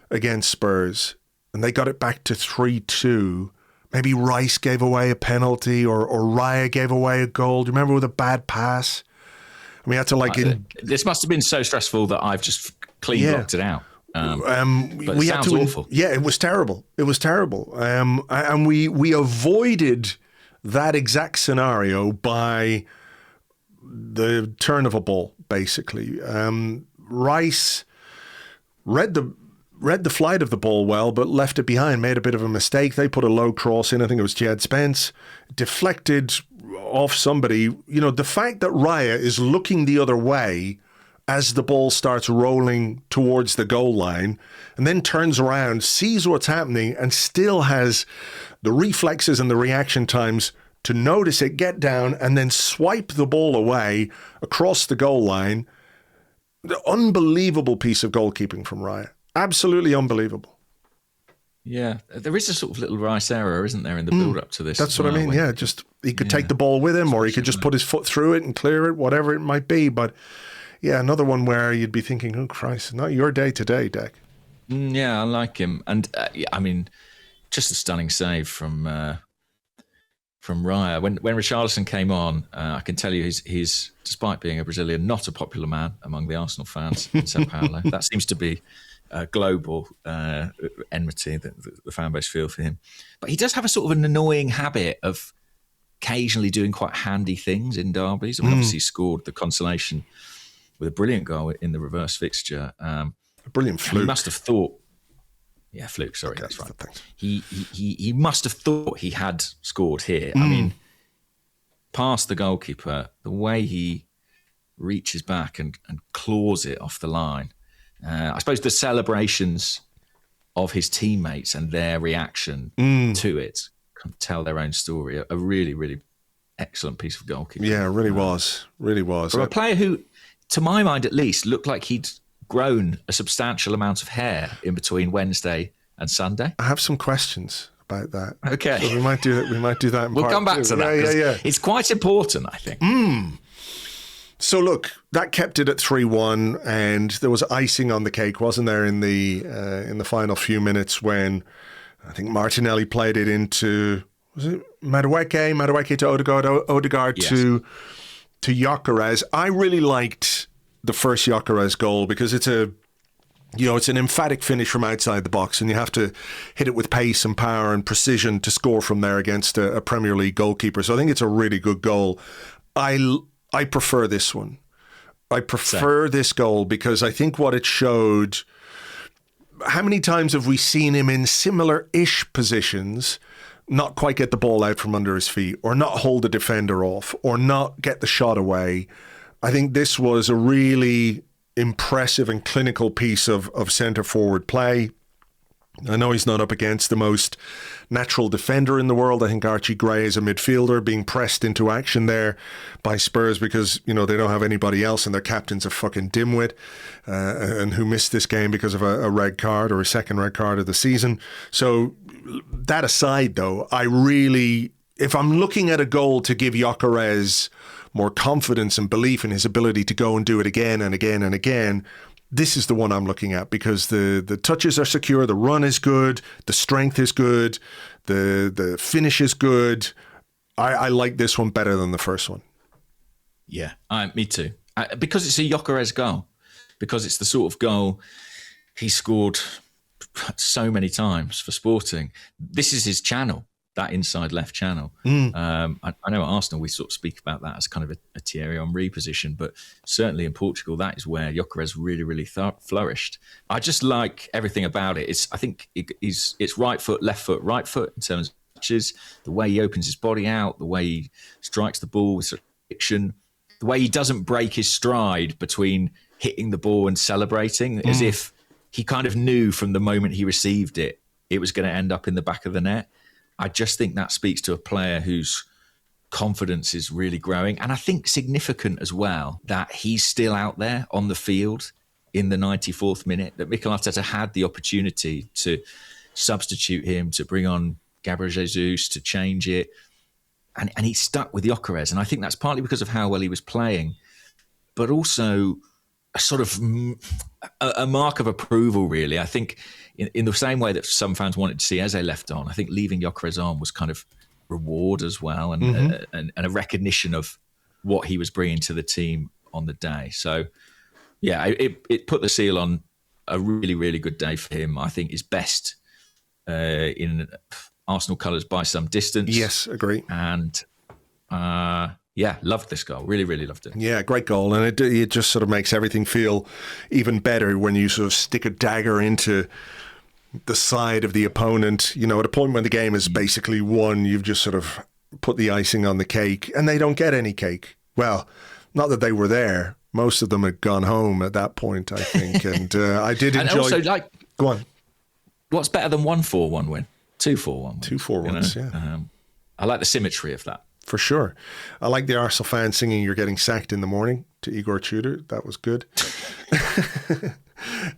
against Spurs and they got it back to 3-2. Maybe Rice gave away a penalty or Raya gave away a goal. Do you remember with a bad pass? And we had to This must have been so stressful that I've just clean blocked it out. But we it had sounds to, awful. Yeah, it was terrible. It was terrible. And we avoided that exact scenario by the turn of a ball, basically. Rice read the flight of the ball well, but left it behind, made a bit of a mistake. They put a low cross in. I think it was Jed Spence, deflected off somebody. You know, the fact that Raya is looking the other way as the ball starts rolling towards the goal line and then turns around, sees what's happening and still has the reflexes and the reaction times to notice it, get down and then swipe the ball away across the goal line. The unbelievable piece of goalkeeping from Raya. Absolutely unbelievable. Yeah, there is a sort of little Rice error, isn't there, in the build-up to this? That's what I mean, yeah. Just he could take the ball with him or he could just put his foot through it and clear it, whatever it might be. But yeah, another one where you'd be thinking, oh, Christ, not your day today, Deck. Yeah, I like him. And, I mean, just a stunning save from Raya. When Richarlison came on, I can tell you he's, despite being a Brazilian, not a popular man among the Arsenal fans in Sao Paulo. That seems to be global enmity that the fan base feel for him. But he does have a sort of an annoying habit of occasionally doing quite handy things in derbies. I mean, obviously he scored the consolation with a brilliant goal in the reverse fixture. A brilliant fluke. He must have thought, fluke, sorry, okay, that's right. Thanks. He must have thought he had scored here. I mean, past the goalkeeper, the way he reaches back and claws it off the line. I suppose the celebrations of his teammates and their reaction to it can tell their own story. A really, really excellent piece of goalkeeping. Yeah, it really was. Really was. For a player who, to my mind at least, looked like he'd grown a substantial amount of hair in between Wednesday and Sunday. I have some questions about that. Okay. So we might do that. We might do that in We'll part come back 2. to that. Yeah. It's quite important, I think. So look, that kept it at 3-1, and there was icing on the cake, wasn't there, in the final few minutes when I think Martinelli played it into, was it Madueke to Odegaard Yes. to Gyokeres. I really liked the first Gyokeres goal because it's an emphatic finish from outside the box, and you have to hit it with pace and power and precision to score from there against a Premier League goalkeeper. So I think it's a really good goal. I prefer this one. I prefer this goal because I think what it showed, how many times have we seen him in similar-ish positions not quite get the ball out from under his feet or not hold the defender off or not get the shot away? I think this was a really impressive and clinical piece of centre-forward play. I know he's not up against the most natural defender in the world. I think Archie Gray is a midfielder being pressed into action there by Spurs because, they don't have anybody else and their captain's a fucking dimwit and who missed this game because of a red card or a second red card of the season. So that aside, though, if I'm looking at a goal to give Gyokeres more confidence and belief in his ability to go and do it again and again and again, this is the one I'm looking at because the touches are secure, the run is good, the strength is good, the finish is good. I like this one better than the first one. Yeah, me too. Because it's a Gyokeres goal, because it's the sort of goal he scored so many times for Sporting. This is his channel, that inside left channel. I know at Arsenal we sort of speak about that as kind of a Thierry Henry position, but certainly in Portugal that is where Gyokeres really, really flourished. I just like everything about it. I think it's right foot in terms of touches, the way he opens his body out, the way he strikes the ball with conviction, the way he doesn't break his stride between hitting the ball and celebrating, as if he kind of knew from the moment he received it, it was going to end up in the back of the net. I just think that speaks to a player whose confidence is really growing. And I think significant as well that he's still out there on the field in the 94th minute, that Mikel Arteta had the opportunity to substitute him, to bring on Gabriel Jesus, to change it. And he stuck with Gyokeres. And I think that's partly because of how well he was playing, but also a sort of a mark of approval, really. I think in the same way that some fans wanted to see Eze left on, I think leaving Gyokeres on was kind of reward as well, and a recognition of what he was bringing to the team on the day. So, yeah, it put the seal on a really, really good day for him. I think his best in Arsenal colours by some distance. Yes, agree. And yeah, loved this goal. Really, really loved it. Yeah, great goal. And it just sort of makes everything feel even better when you sort of stick a dagger into the side of the opponent. You know, at a point when the game is basically won, you've just sort of put the icing on the cake, and they don't get any cake. Well, not that they were there. Most of them had gone home at that point, I think. And I did enjoy... And also, go on. What's better than 1-4-1 win? 2-4-1 win. 2-4-1s, yeah. I like the symmetry of that. For sure. I like the Arsenal fans singing "You're Getting Sacked in the Morning" to Igor Tudor. That was good.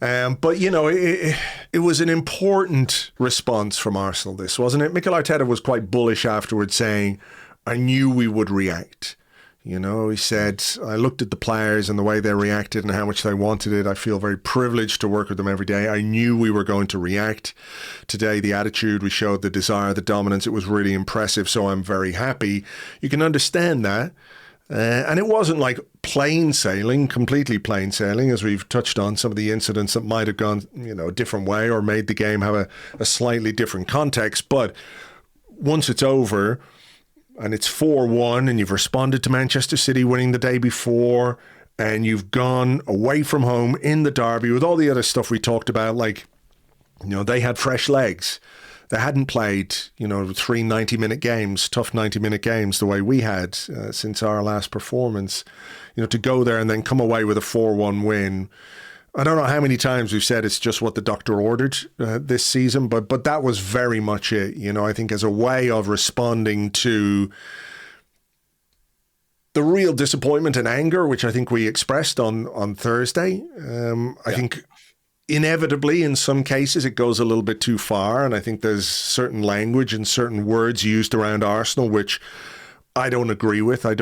But, you know, it was an important response from Arsenal, this, wasn't it? Mikel Arteta was quite bullish afterwards, saying, I knew we would react. You know, he said, I looked at the players and the way they reacted and how much they wanted it. I feel very privileged to work with them every day. I knew we were going to react. Today, the attitude we showed, the desire, the dominance, it was really impressive. So I'm very happy. You can understand that. And it wasn't like plain sailing, completely plain sailing, as we've touched on some of the incidents that might have gone, you know, a different way or made the game have a slightly different context. But once it's over, and it's 4-1, and you've responded to Manchester City winning the day before, and you've gone away from home in the derby with all the other stuff we talked about, like, you know, they had fresh legs. They hadn't played, you know, 3 90-minute games, tough 90-minute games the way we had since our last performance. You know, to go there and then come away with a 4-1 win. I don't know how many times we've said it's just what the doctor ordered this season, but that was very much it. You know, I think as a way of responding to the real disappointment and anger, which I think we expressed on Thursday. I think inevitably in some cases it goes a little bit too far, and I think there's certain language and certain words used around Arsenal which I don't agree with. I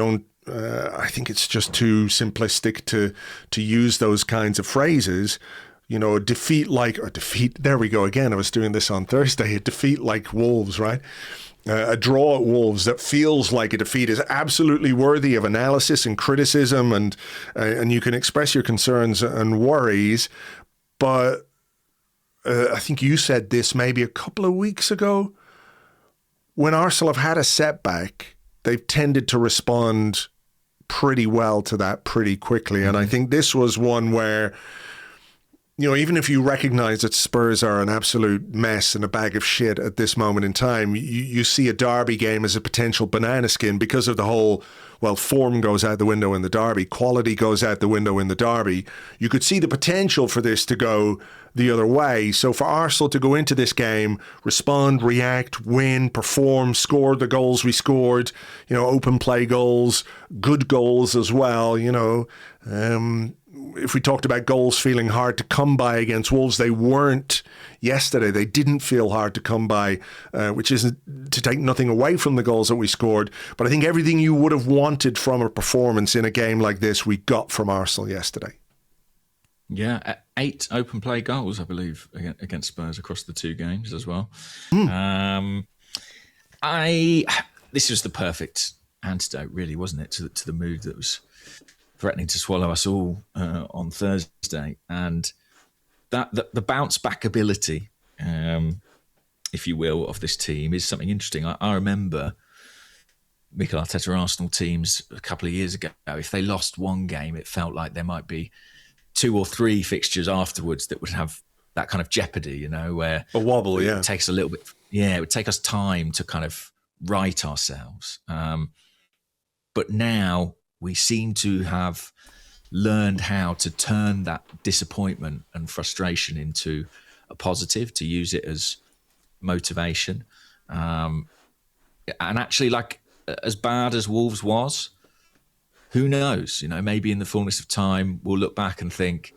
think it's just too simplistic to use those kinds of phrases. You know, there we go again. I was doing this on Thursday. A defeat like Wolves, right? A draw at Wolves that feels like a defeat is absolutely worthy of analysis and criticism, and you can express your concerns and worries. But I think you said this maybe a couple of weeks ago. When Arsenal have had a setback, they've tended to respond pretty well to that pretty quickly. And I think this was one where, you know, even if you recognize that Spurs are an absolute mess and a bag of shit at this moment in time, you see a derby game as a potential banana skin because of the whole, well, form goes out the window in the derby, quality goes out the window in the derby. You could see the potential for this to go the other way. So for Arsenal to go into this game, respond, react, win, perform, score the goals we scored, you know, open play goals, good goals as well, you know. If we talked about goals feeling hard to come by against Wolves, they weren't yesterday. They didn't feel hard to come by, which isn't to take nothing away from the goals that we scored. But I think everything you would have wanted from a performance in a game like this, we got from Arsenal yesterday. Yeah, 8 open play goals, I believe, against Spurs across the 2 games as well. This was the perfect antidote, really, wasn't it, to the mood that was threatening to swallow us all on Thursday, and that the bounce back ability, if you will, of this team is something interesting. I remember Mikel Arteta Arsenal teams a couple of years ago. If they lost one game, it felt like there might be 2 or 3 fixtures afterwards that would have that kind of jeopardy, where a wobble. It takes a little bit. Yeah, it would take us time to kind of right ourselves. But now we seem to have learned how to turn that disappointment and frustration into a positive, to use it as motivation. And actually, like, as bad as Wolves was, who knows? Maybe in the fullness of time, we'll look back and think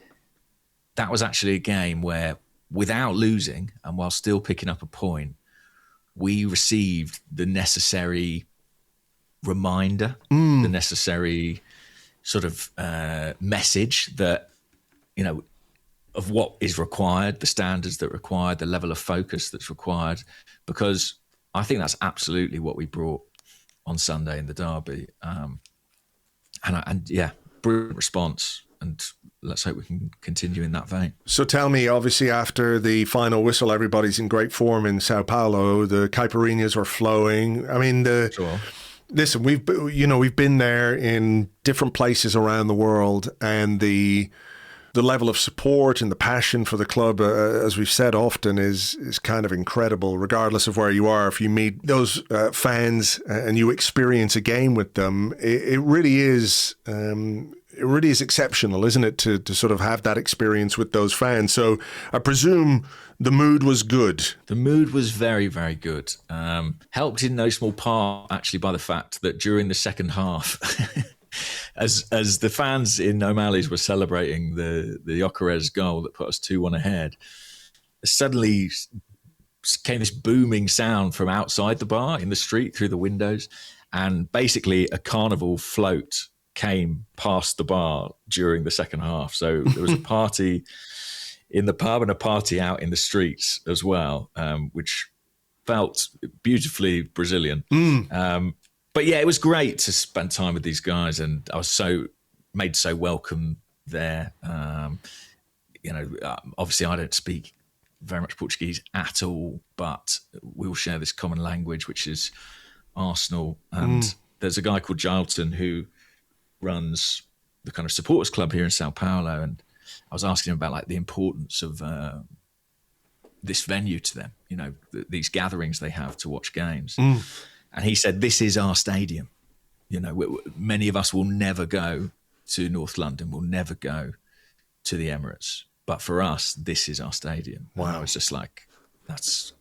that was actually a game where, without losing and while still picking up a point, we received the necessary reminder, the necessary sort of message that, of what is required, the standards that are required, the level of focus that's required, because I think that's absolutely what we brought on Sunday in the derby. And brilliant response, and let's hope we can continue in that vein. So tell me, obviously after the final whistle, everybody's in great form in Sao Paulo. The caipirinhas are flowing. I mean, Sure. Listen, we've been there in different places around the world, and the level of support and the passion for the club, as we've said often, is kind of incredible, regardless of where you are. If you meet those fans and you experience a game with them, it really is exceptional, isn't it, to sort of have that experience with those fans. So I presume the mood was good. The mood was very, very good. Helped in no small part, actually, by the fact that during the second half, as the fans in O'Malley's were celebrating the Gyokeres goal that put us 2-1 ahead, suddenly came this booming sound from outside the bar in the street through the windows, and basically a carnival float came past the bar during the second half. So there was a party in the pub and a party out in the streets as well, which felt beautifully Brazilian. But yeah, it was great to spend time with these guys, and I was made so welcome there. Obviously I don't speak very much Portuguese at all, but we all share this common language, which is Arsenal. And there's a guy called Jalton who runs the kind of supporters club here in Sao Paulo, and I was asking him about like the importance of this venue to them, these gatherings they have to watch games. And he said, this is our stadium. Many of us will never go to North London, will never go to the Emirates. But for us, this is our stadium. Wow. And I was just like, that's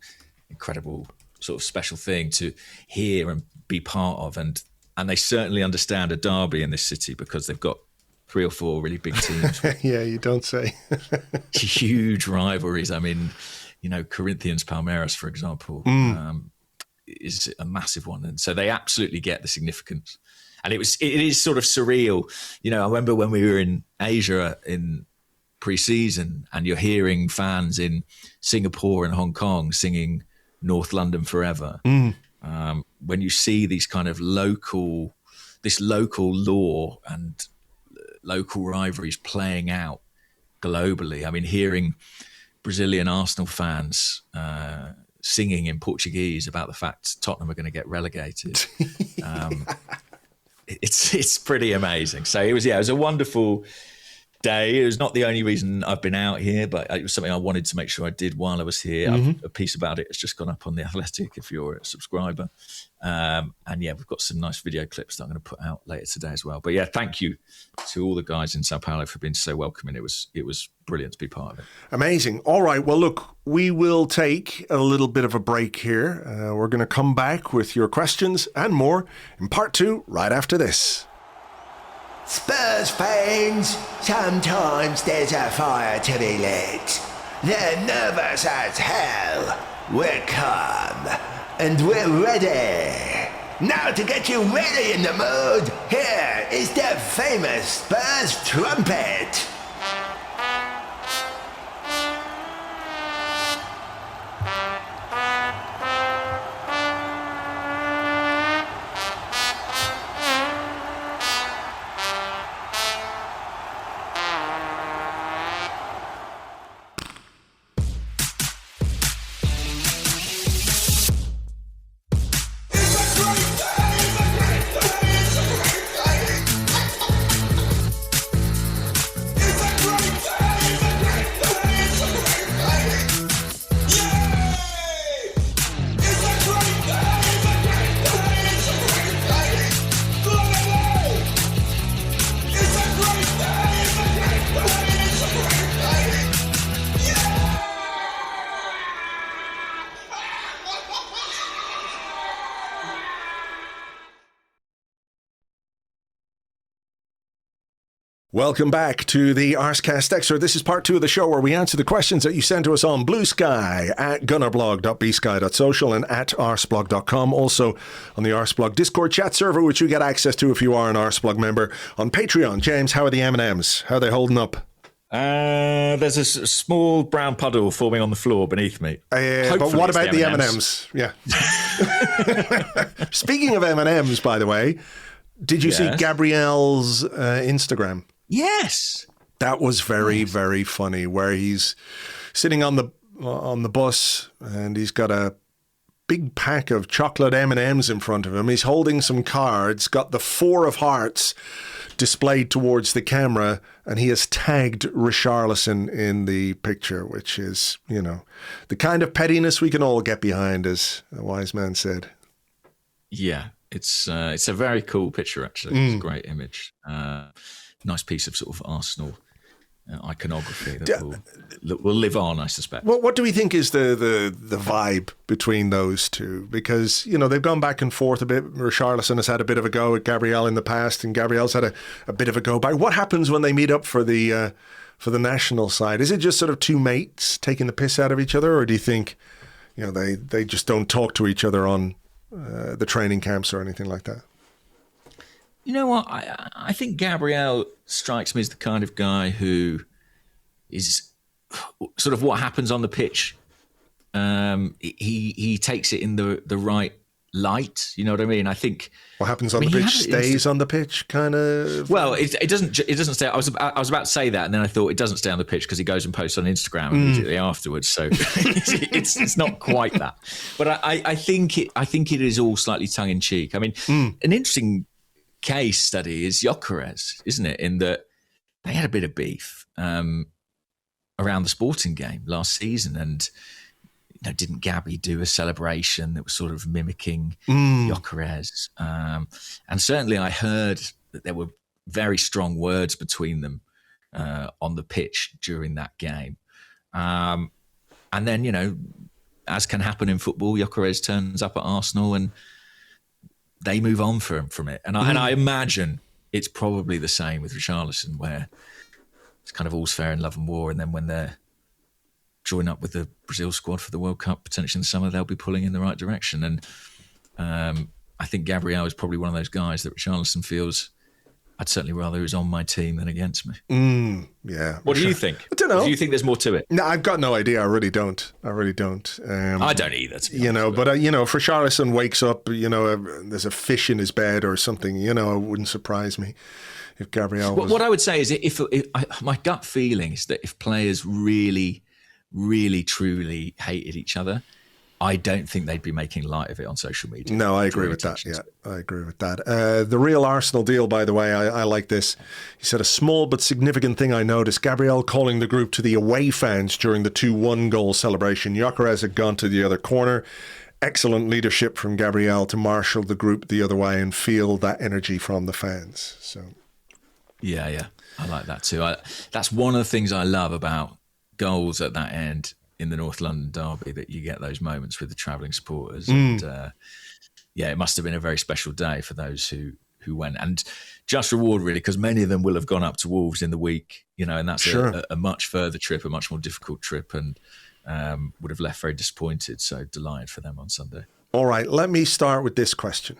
incredible sort of special thing to hear and be part of. And they certainly understand a derby in this city, because they've got 3 or 4 really big teams. Yeah, you don't say. Huge rivalries. I mean, Corinthians, Palmeiras, for example, is a massive one. And so they absolutely get the significance. And it is sort of surreal. I remember when we were in Asia in pre-season, and you're hearing fans in Singapore and Hong Kong singing North London Forever. When you see these kind of local lore and local rivalries playing out globally. I mean, hearing Brazilian Arsenal fans singing in Portuguese about the fact Tottenham are going to get relegated. It's pretty amazing. So it was a wonderful day. It was not the only reason I've been out here, but it was something I wanted to make sure I did while I was here. A piece about it has just gone up on The Athletic if you're a subscriber. We've got some nice video clips that I'm going to put out later today as well. But yeah, thank you to all the guys in Sao Paulo for being so welcoming. It was brilliant to be part of it. Amazing. All right. Well, look, we will take a little bit of a break here. We're going to come back with your questions and more in part 2 right after this. Spurs fans, sometimes there's a fire to be lit. They're nervous as hell. We're calm and we're ready. Now to get you really in the mood, here is the famous Spurs trumpet. Welcome back to the Arsecast Extra. This is part 2 of the show where we answer the questions that you send to us on Blue Sky at gunnerblog.bsky.social and at arseblog.com. Also on the Arseblog Discord chat server, which you get access to if you are an Arseblog member. On Patreon, James, how are the M&Ms? How are they holding up? There's a small brown puddle forming on the floor beneath me. But what about the M&Ms? Yeah. Speaking of M&Ms, by the way, did you see Gabriel's Instagram? Yes. That was very, very funny, where he's sitting on the bus and he's got a big pack of chocolate M&Ms in front of him. He's holding some cards, got the 4 of hearts displayed towards the camera, and he has tagged Richarlison in the picture, which is, you know, the kind of pettiness we can all get behind, as a wise man said. Yeah, it's a very cool picture, actually. It's a great image. Nice piece of sort of Arsenal iconography that will live on, I suspect. Well, what do we think is the vibe between those two? Because, you know, they've gone back and forth a bit. Richarlison has had a bit of a go at Gabriel in the past, and Gabriel's had a bit of a go by. What happens when they meet up for the national side? Is it just sort of two mates taking the piss out of each other, or do you think, you know, they just don't talk to each other on the training camps or anything like that? You know what? I think Gabriel strikes me as the kind of guy who is sort of what happens on the pitch. He takes it in the right light. You know what I mean? I think what happens on the pitch stays on the pitch, kind of. Well, it doesn't stay. I was about to say that, and then I thought it doesn't stay on the pitch because he goes and posts on Instagram immediately afterwards. So it's not quite that. But I think it is all slightly tongue in cheek. I mean, an interesting case study is Gyokeres, isn't it? In that they had a bit of beef around the Sporting game last season, and you know, didn't Gabby do a celebration that was sort of mimicking Gyokeres? And certainly, I heard that there were very strong words between them on the pitch during that game. And then, you know, as can happen in football, Gyokeres turns up at Arsenal and they move on from it. And I imagine it's probably the same with Richarlison, where it's kind of all's fair in love and war. And then when they're joining up with the Brazil squad for the World Cup, potentially in the summer, they'll be pulling in the right direction. And I think Gabriel is probably one of those guys that Richarlison feels, I'd certainly rather he was on my team than against me. Yeah. What do you think? I don't know. Do you think there's more to it? No, I've got no idea. I really don't. I don't either, to be you honest, know, but you know, if Richarlison wakes up, you know, there's a fish in his bed or something, you know, it wouldn't surprise me if Gabriel was... What I would say is if my gut feeling is that if players really, really, truly hated each other, I don't think they'd be making light of it on social media. No, I agree with that. Yeah, I agree with that. The real Arsenal deal, by the way, I like this. He said, a small but significant thing I noticed, Gabriel calling the group to the away fans during the 2-1 goal celebration. Gyokeres had gone to the other corner. Excellent leadership from Gabriel to marshal the group the other way and feel that energy from the fans. So, yeah, I like that too. That's one of the things I love about goals at that end in the North London derby, that you get those moments with the travelling supporters. And it must have been a very special day for those who went, and just reward really, because many of them will have gone up to Wolves in the week, you know, and that's a much further trip, a much more difficult trip, and would have left very disappointed. So delighted for them on Sunday. All right, let me start with this question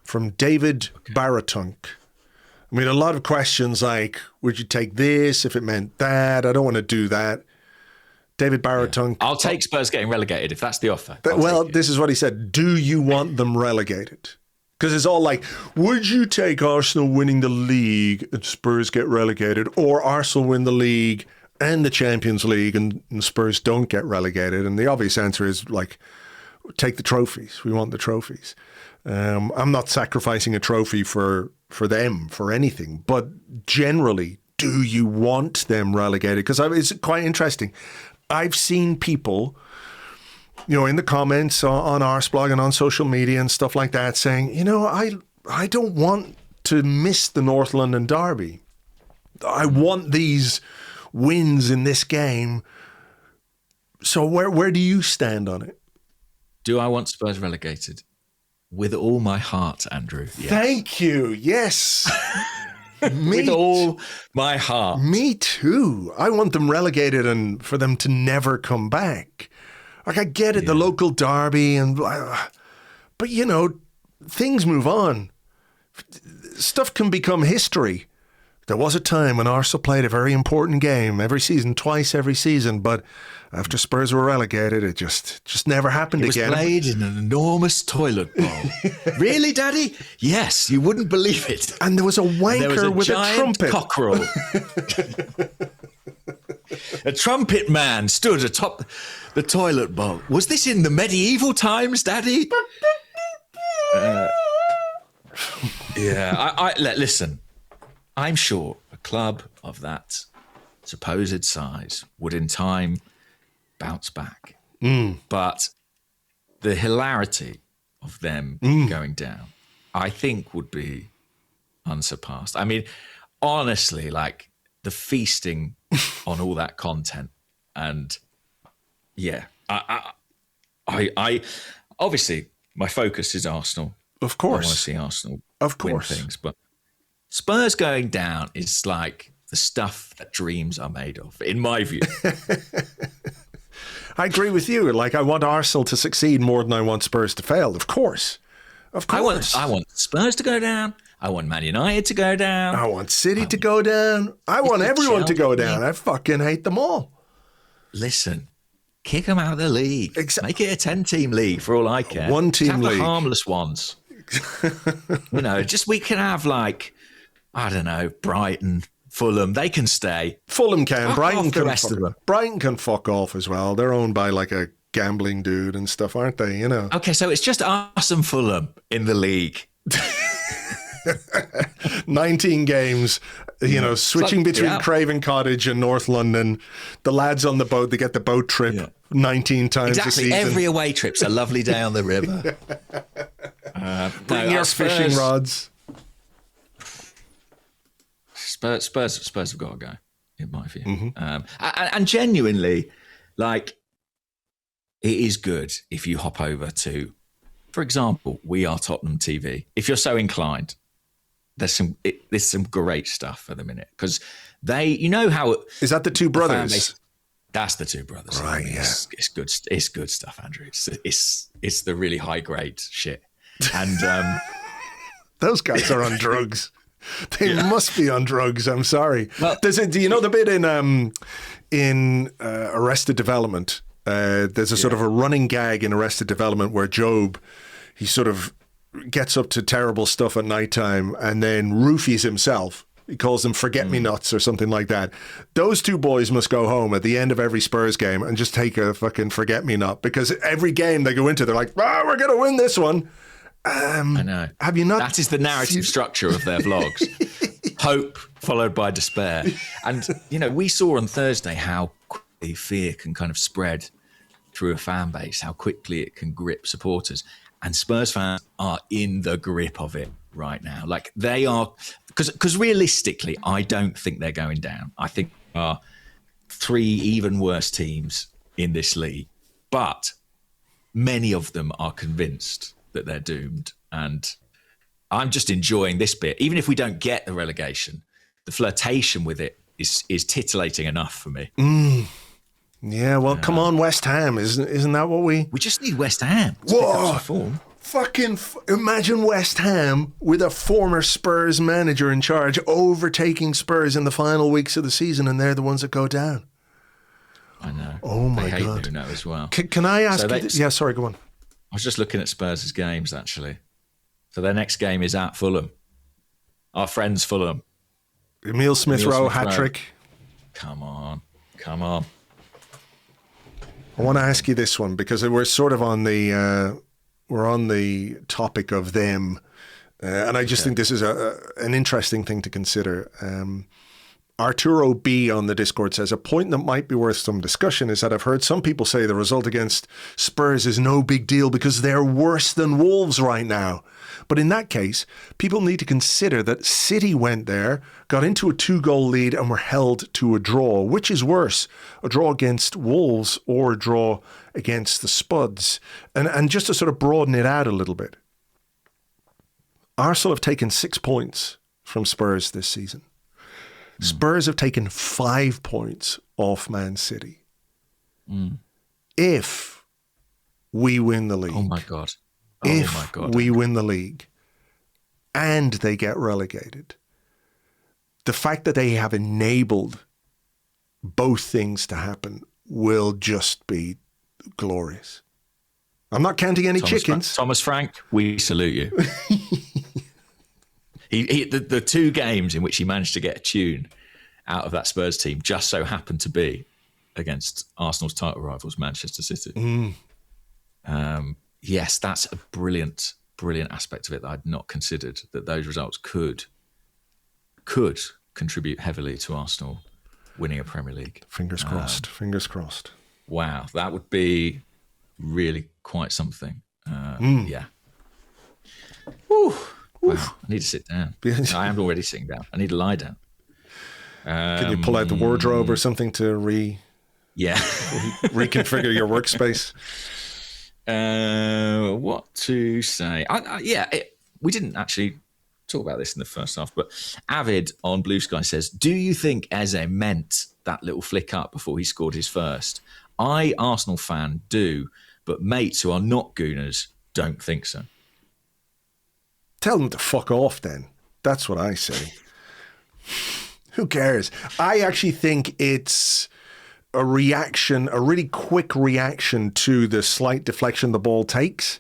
from David Baratunk. I mean, a lot of questions like, would you take this if it meant that? I don't want to do that. David Baratunk. I'll take Spurs getting relegated if that's the offer. This is what he said. Do you want them relegated? Because it's all like, would you take Arsenal winning the league and Spurs get relegated, or Arsenal win the league and the Champions League and Spurs don't get relegated? And the obvious answer is like, take the trophies. We want the trophies. I'm not sacrificing a trophy for them, for anything. But generally, do you want them relegated? Because it's quite interesting. I've seen people, you know, in the comments on Arseblog and on social media and stuff like that saying, you know, I don't want to miss the North London derby. I want these wins in this game. So where do you stand on it? Do I want Spurs relegated? With all my heart, Andrew. Yes. Thank you. Yes. With all my heart. Me too. I want them relegated and for them to never come back. Like, I get it, the local derby, but you know, things move on. Stuff can become history. There was a time when Arsenal played a very important game every season, twice every season, but after Spurs were relegated, it just never happened again. It was played in an enormous toilet bowl. Really, Daddy? Yes, you wouldn't believe it. And there was a wanker with a trumpet. Cockerel. A trumpet man stood atop the toilet bowl. Was this in the medieval times, Daddy? Listen. I'm sure a club of that supposed size would in time bounce back. But the hilarity of them going down, I think, would be unsurpassed. I mean, honestly, like the feasting on all that content. And yeah, I obviously my focus is Arsenal. Of course. I want to see Arsenal win things, but Spurs going down is like the stuff that dreams are made of, in my view. I agree with you. Like, I want Arsenal to succeed more than I want Spurs to fail. Of course. I want Spurs to go down. I want Man United to go down. I want City to go down. I want everyone to go down. I fucking hate them all. Listen, kick them out of the league. Make it a 10-team league for all I care. One-team league. The harmless ones. You know, just we can have like, I don't know, Brighton, Fulham. They can stay. Fulham can. Brighton can. Brighton can fuck off as well. They're owned by like a gambling dude and stuff, aren't they? You know. Okay, so it's just us and Fulham in the league. 19 games, you know, switching between Craven Cottage and North London. The lads on the boat, they get the boat trip 19 times a season. Every away trip's a lovely day on the river. Bring your fishing rods. Spurs have got to go, in my view. And genuinely, like, it is good if you hop over to, for example, We Are Tottenham TV. If you're so inclined, there's some great stuff at the minute because you know how is that the two brothers? That's the two brothers, right? Yeah, it's good. It's good stuff, Andrew. It's the really high grade shit, and those guys are on drugs. They must be on drugs. I'm sorry. Well, do you know the bit in Arrested Development? There's a sort of a running gag in Arrested Development where Job, he sort of gets up to terrible stuff at nighttime and then roofies himself. He calls them forget-me-nots or something like that. Those two boys must go home at the end of every Spurs game and just take a fucking forget-me-not because every game they go into, they're like, we're going to win this one. I know. Have you not? That is the narrative structure of their vlogs. Hope followed by despair. And, you know, we saw on Thursday how quickly fear can kind of spread through a fan base, how quickly it can grip supporters. And Spurs fans are in the grip of it right now. Like they are, because realistically, I don't think they're going down. I think there are three even worse teams in this league. But many of them are convinced that they're doomed. And I'm just enjoying this bit. Even if we don't get the relegation, the flirtation with it is titillating enough for me. Yeah, well, come on, West Ham. Isn't that what we just need West Ham to pick up Whoa! some form. Fucking imagine West Ham with a former Spurs manager in charge overtaking Spurs in the final weeks of the season, and they're the ones that go down. I know. Oh my they hate God. Nuno as well. Can I ask you? Yeah, sorry, go on. I was just looking at Spurs' games, actually. So their next game is at Fulham. Our friends Fulham. Emile Smith-Rowe, hat-trick. Come on. I want to ask you this one because we're sort of on the topic of them, and I just think this is an interesting thing to consider. Arturo B on the Discord says, a point that might be worth some discussion is that I've heard some people say the result against Spurs is no big deal because they're worse than Wolves right now. But in that case, people need to consider that City went there, got into a 2-goal lead and were held to a draw. Which is worse, a draw against Wolves or a draw against the Spuds? And just to sort of broaden it out a little bit, Arsenal have taken 6 points from Spurs this season. Spurs have taken 5 points off Man City. If we win the league. Oh, my God. We win the league and they get relegated, the fact that they have enabled both things to happen will just be glorious. I'm not counting any chickens. Thomas Frank, we salute you. The 2 games in which he managed to get a tune out of that Spurs team just so happened to be against Arsenal's title rivals, Manchester City. Yes, that's a brilliant aspect of it that I'd not considered, that those results could contribute heavily to Arsenal winning a Premier League. Fingers crossed. Fingers crossed. Wow, that would be really quite something. Yeah. Whew. Wow, I need to sit down. I am already sitting down. I need to lie down. Can you pull out the wardrobe or something to reconfigure your workspace? What to say? We didn't actually talk about this in the first half, but Avid on Blue Sky says, do you think Eze meant that little flick up before he scored his first? I, Arsenal fan, do, but mates who are not Gooners don't think so. Tell them to fuck off then. That's what I say. Who cares? I actually think it's a reaction, a really quick reaction to the slight deflection the ball takes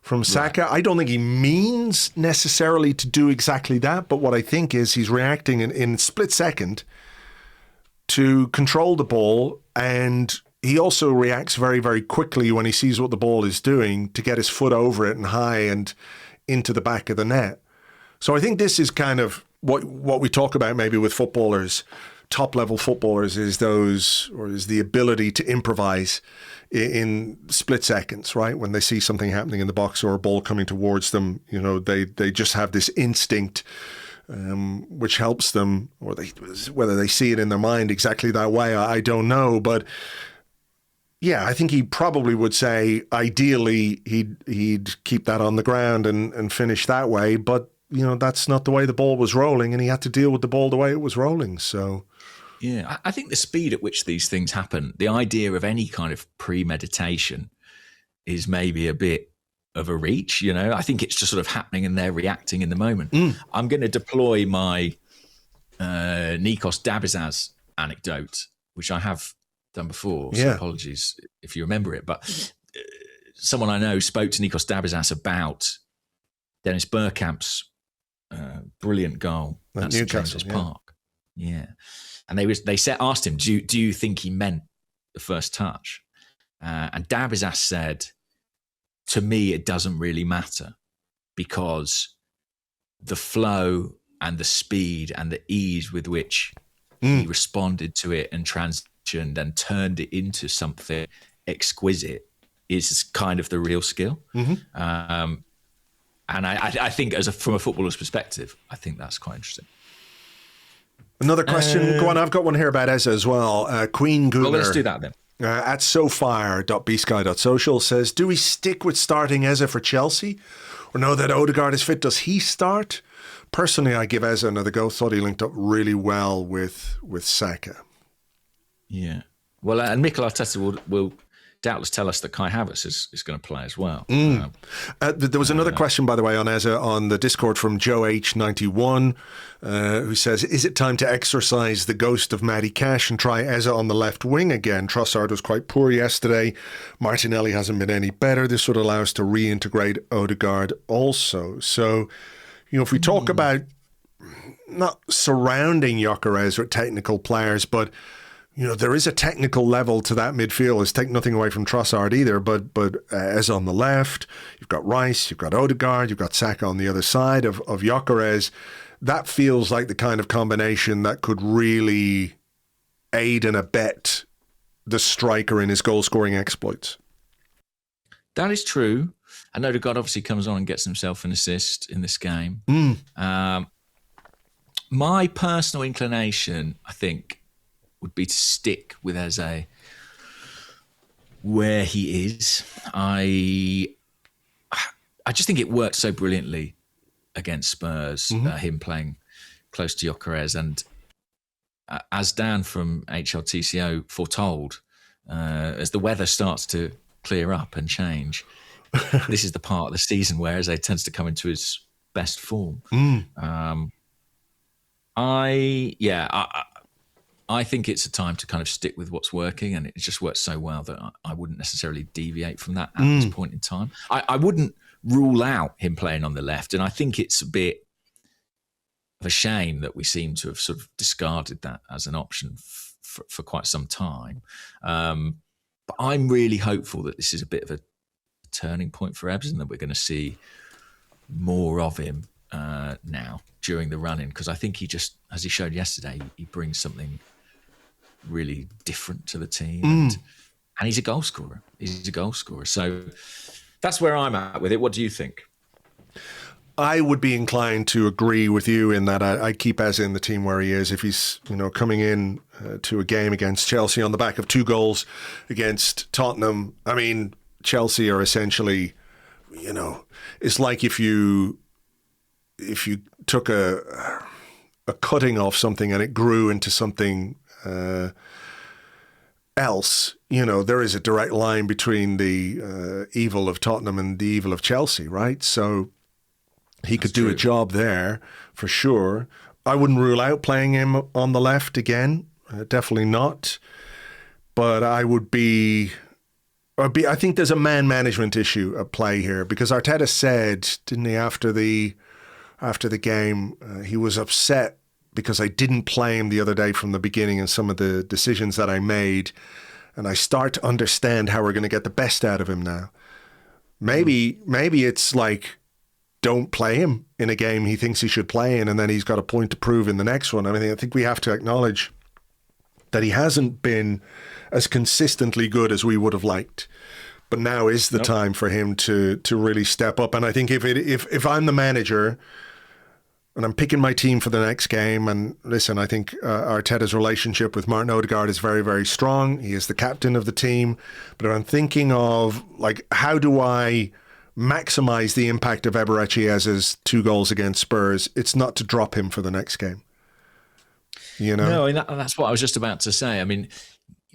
from Saka. Right. I don't think he means necessarily to do exactly that, but what I think is he's reacting in split second to control the ball, and he also reacts very, very quickly when he sees what the ball is doing to get his foot over it and high and into the back of the net. So I think this is kind of what we talk about maybe with footballers, top level footballers, is the ability to improvise in split seconds, right? When they see something happening in the box or a ball coming towards them, they just have this instinct which helps them, or whether they see it in their mind exactly that way, I don't know, but yeah, I think he probably would say ideally he'd keep that on the ground and finish that way, but that's not the way the ball was rolling, and he had to deal with the ball the way it was rolling. So yeah, I think the speed at which these things happen, the idea of any kind of premeditation is maybe a bit of a reach. I think it's just sort of happening and they're reacting in the moment. I'm going to deploy my Nikos Dabizas anecdote, which I have done before, so apologies if you remember it, but someone I know spoke to Nikos Dabizas about Dennis Bergkamp's brilliant goal at St James's Park. Yeah. And they asked him, do you think he meant the first touch? And Dabizas said, to me, it doesn't really matter, because the flow and the speed and the ease with which he responded to it and transitioned and turned it into something exquisite is kind of the real skill. And I think from a footballer's perspective, I think that's quite interesting. Another question. Go on, I've got one here about Eze as well. Queen Gooner. Well, let's do that then. At sofire.bsky.social says, do we stick with starting Eze for Chelsea? Or know that Odegaard is fit, does he start? Personally, I give Eze another go. Thought he linked up really well with Saka. Yeah. Well, and Mikel Arteta will doubtless tell us that Kai Havertz is going to play as well. There was another question, by the way, on Eze on the Discord from Joe H91, who says, is it time to exorcise the ghost of Matty Cash and try Eze on the left wing again? Trossard was quite poor yesterday. Martinelli hasn't been any better. This would allow us to reintegrate Odegaard also. So, if we talk about not surrounding Gyokeres with technical players, but there is a technical level to that midfield. Let's take nothing away from Trossard either, but as on the left, you've got Rice, you've got Odegaard, you've got Saka on the other side of Gyokeres. That feels like the kind of combination that could really aid and abet the striker in his goal-scoring exploits. That is true. And Odegaard obviously comes on and gets himself an assist in this game. My personal inclination, I think, would be to stick with Eze where he is. I just think it worked so brilliantly against Spurs, him playing close to Gyokeres. And as Dan from HLTCO foretold, as the weather starts to clear up and change, this is the part of the season where Eze tends to come into his best form. I think it's a time to kind of stick with what's working, and it just works so well that I wouldn't necessarily deviate from that at this point in time. I wouldn't rule out him playing on the left, and I think it's a bit of a shame that we seem to have sort of discarded that as an option for quite some time. But I'm really hopeful that this is a bit of a turning point for Ebbs and that we're going to see more of him now during the run-in, because I think he just, as he showed yesterday, he brings something really different to the team, and he's a goal scorer. So that's where I'm at with it. What do you think? I would be inclined to agree with you in that I'd keep Eze in the team where he is. If he's, coming in to a game against Chelsea on the back of 2 goals against Tottenham. I mean, Chelsea are essentially, it's like if you took a cutting off something and it grew into something else, there is a direct line between the evil of Tottenham and the evil of Chelsea, right? So he could do a job there for sure. I wouldn't rule out playing him on the left again, definitely not. But I think there's a man management issue at play here, because Arteta said, didn't he, after the game, he was upset because I didn't play him the other day from the beginning and some of the decisions that I made, and I start to understand how we're going to get the best out of him now. Maybe it's like, don't play him in a game he thinks he should play in, and then he's got a point to prove in the next one. I mean, I think we have to acknowledge that he hasn't been as consistently good as we would have liked. But now is the time for him to really step up. And I think if I'm the manager and I'm picking my team for the next game, and listen, I think Arteta's relationship with Martin Odegaard is very, very strong. He is the captain of the team. But I'm thinking of, how do I maximize the impact of Eberechi Eze's 2 goals against Spurs? It's not to drop him for the next game. No, that's what I was just about to say. I mean,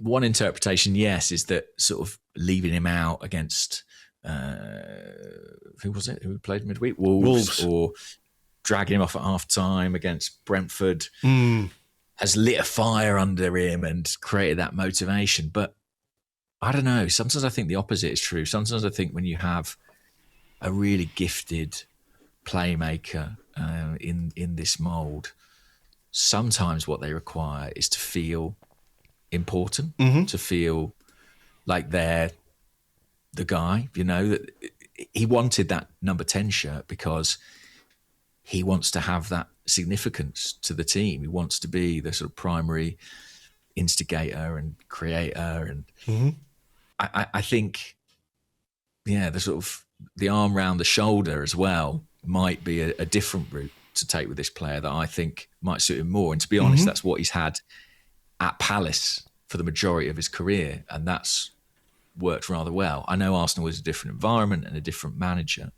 one interpretation, yes, is that sort of leaving him out against who was it who played midweek? Wolves, or dragging him off at half time against Brentford has lit a fire under him and created that motivation. But I don't know. Sometimes I think the opposite is true. Sometimes I think when you have a really gifted playmaker in this mould, sometimes what they require is to feel important, to feel like they're the guy. That he wanted that number 10 shirt because he wants to have that significance to the team. He wants to be the sort of primary instigator and creator, and I think, the sort of the arm round the shoulder as well might be a different route to take with this player that I think might suit him more. And to be honest, that's what he's had at Palace for the majority of his career, and that's worked rather well. I know Arsenal is a different environment and a different manager,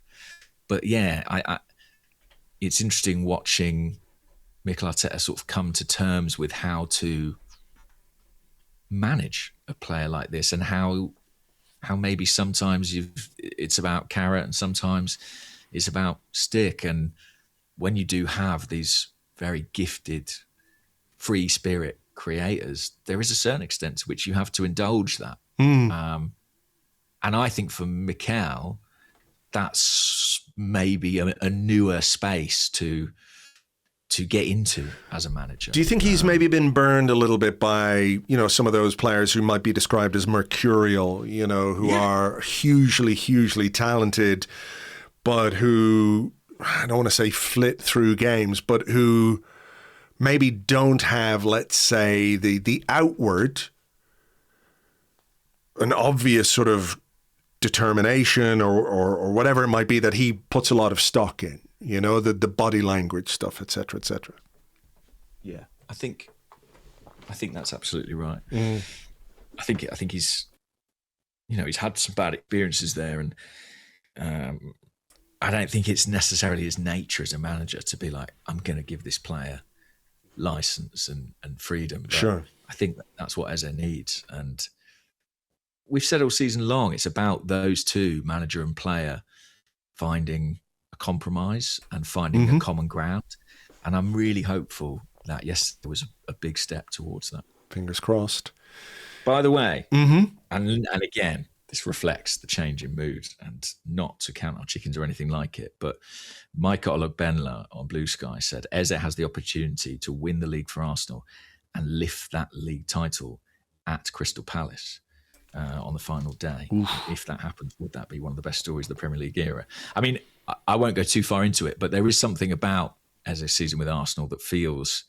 but it's interesting watching Mikel Arteta sort of come to terms with how to manage a player like this, and how maybe sometimes it's about carrot and sometimes it's about stick. And when you do have these very gifted, free spirit creators, there is a certain extent to which you have to indulge that. And I think for Mikel, that's maybe a newer space to get into as a manager. Do you think he's maybe been burned a little bit by, some of those players who might be described as mercurial, who are hugely, hugely talented, but who, I don't want to say flit through games, but who maybe don't have, let's say, the outward, an obvious sort of determination or whatever it might be that he puts a lot of stock in, the body language stuff, etc., etc. Yeah, I think that's absolutely right. I think he's, he's had some bad experiences there, and I don't think it's necessarily his nature as a manager to be like, I'm going to give this player license and freedom. But Sure. I think that's what Eze needs. And we've said all season long, it's about those two, manager and player, finding a compromise and finding a common ground. And I'm really hopeful that, yes, there was a big step towards that. Fingers crossed. By the way, and again, this reflects the change in mood, and not to count our chickens or anything like it, but Michael Benla on Blue Sky said Eze has the opportunity to win the league for Arsenal and lift that league title at Crystal Palace on the final day. If that happens, would that be one of the best stories of the Premier League era? I mean, I won't go too far into it, but there is something about Eze's season with Arsenal that feels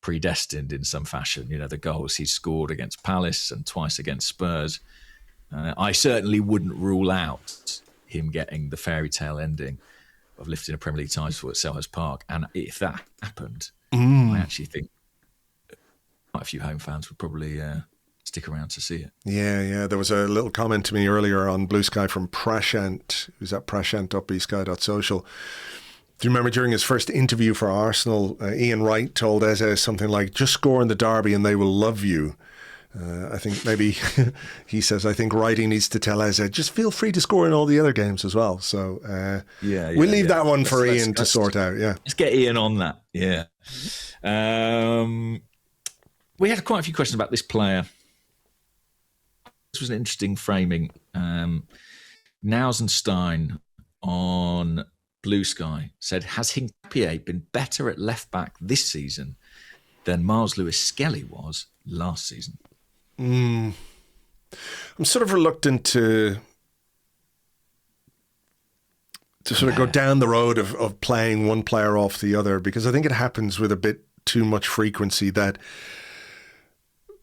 predestined in some fashion. You know, the goals he scored against Palace and twice against Spurs. I certainly wouldn't rule out him getting the fairy tale ending of lifting a Premier League title at Selhurst Park. And if that happened, I actually think quite a few home fans would probably stick around to see it. Yeah. There was a little comment to me earlier on Blue Sky from Prashant, who's at prashant.bsky.social. Do you remember during his first interview for Arsenal, Ian Wright told Eze something like, just score in the derby and they will love you. I think maybe he says, I think Wrighty needs to tell Eze, just feel free to score in all the other games as well. So we'll leave that one for Ian to sort out. Yeah, let's get Ian on that. Yeah. We had quite a few questions about this player. This was an interesting framing. Nausenstein on Blue Sky said, has Hincapié been better at left back this season than Miles Lewis-Skelly was last season? I'm sort of reluctant to sort of go down the road of playing one player off the other, because I think it happens with a bit too much frequency. That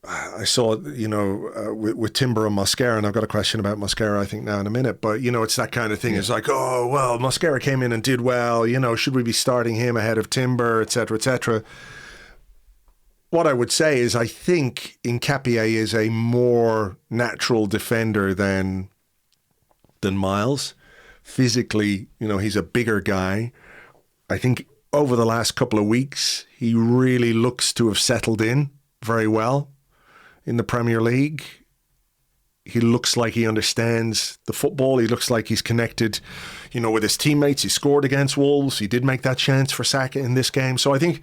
I saw, with Timber and Mosquera, and I've got a question about Mosquera, I think, now in a minute, but, it's that kind of thing. Yeah. It's like, oh, well, Mosquera came in and did well, should we be starting him ahead of Timber, et cetera, et cetera. What I would say is I think Hincapié is a more natural defender than Miles. Physically, he's a bigger guy. I think over the last couple of weeks, he really looks to have settled in very well in the Premier League. He looks like he understands the football. He looks like he's connected, with his teammates. He scored against Wolves. He did make that chance for Saka in this game. So I think,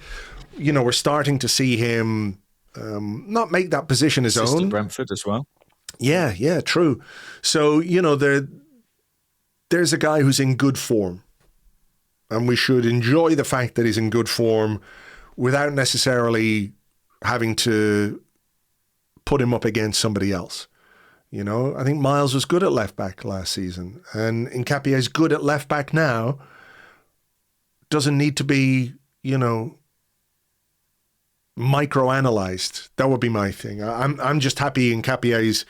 we're starting to see him not make that position his own. Brentford as well. Yeah, true. So, there's a guy who's in good form, and we should enjoy the fact that he's in good form without necessarily having to put him up against somebody else. I think Miles was good at left back last season, and Hincapié is good at left back now. Doesn't need to be, micro-analysed. That would be my thing. I'm just happy Hincapié's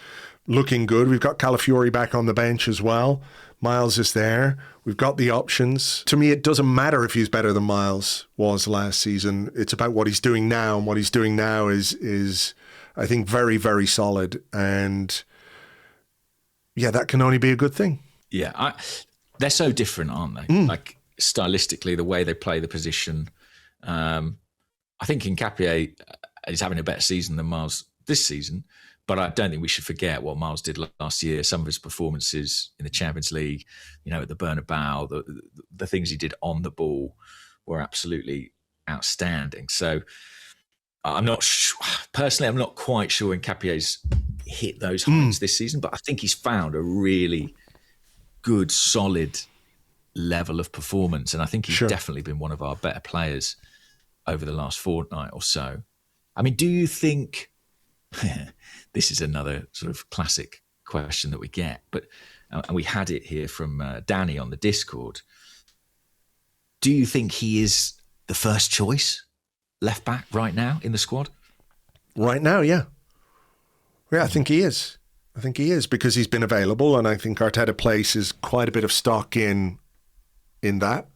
looking good. We've got Calafiori back on the bench as well. Miles is there. We've got the options. To me, it doesn't matter if he's better than Miles was last season. It's about what he's doing now, and what he's doing now is I think, very, very solid. And yeah, that can only be a good thing. Yeah, they're so different, aren't they? Like, stylistically, the way they play the position. I think Hincapié is having a better season than Miles this season, but I don't think we should forget what Miles did last year. Some of his performances in the Champions League, at the Bernabeu, the things he did on the ball were absolutely outstanding. So I'm not personally, I'm not quite sure Hincapié's hit those heights this season, but I think he's found a really good, solid level of performance, and I think he's definitely been one of our better players over the last fortnight or so. I mean, do you think this is another sort of classic question that we get, but and we had it here from Danny on the Discord. Do you think he is the first choice left back right now in the squad? Right now, yeah. Yeah, I think he is. I think he is, because he's been available, and I think Arteta places quite a bit of stock in that.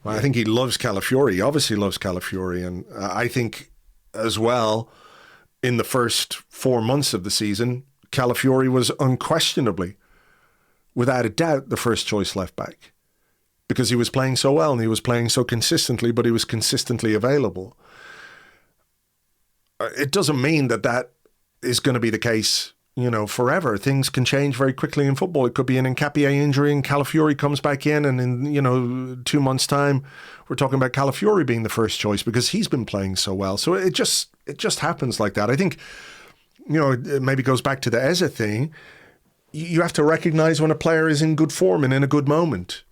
Well, I think he loves Calafiori. He obviously loves Calafiori, and I think as well, in the first 4 months of the season, Calafiori was unquestionably, without a doubt, the first choice left back, because he was playing so well and he was playing so consistently, but he was consistently available. it doesn't mean that is going to be the case, forever. Things can change very quickly in football. It could be an Nketiah injury and Calafiori comes back in, and in 2 months' time, we're talking about Calafiori being the first choice because he's been playing so well. So it just happens like that. I think, it maybe goes back to the Eze thing. You have to recognize when a player is in good form and in a good moment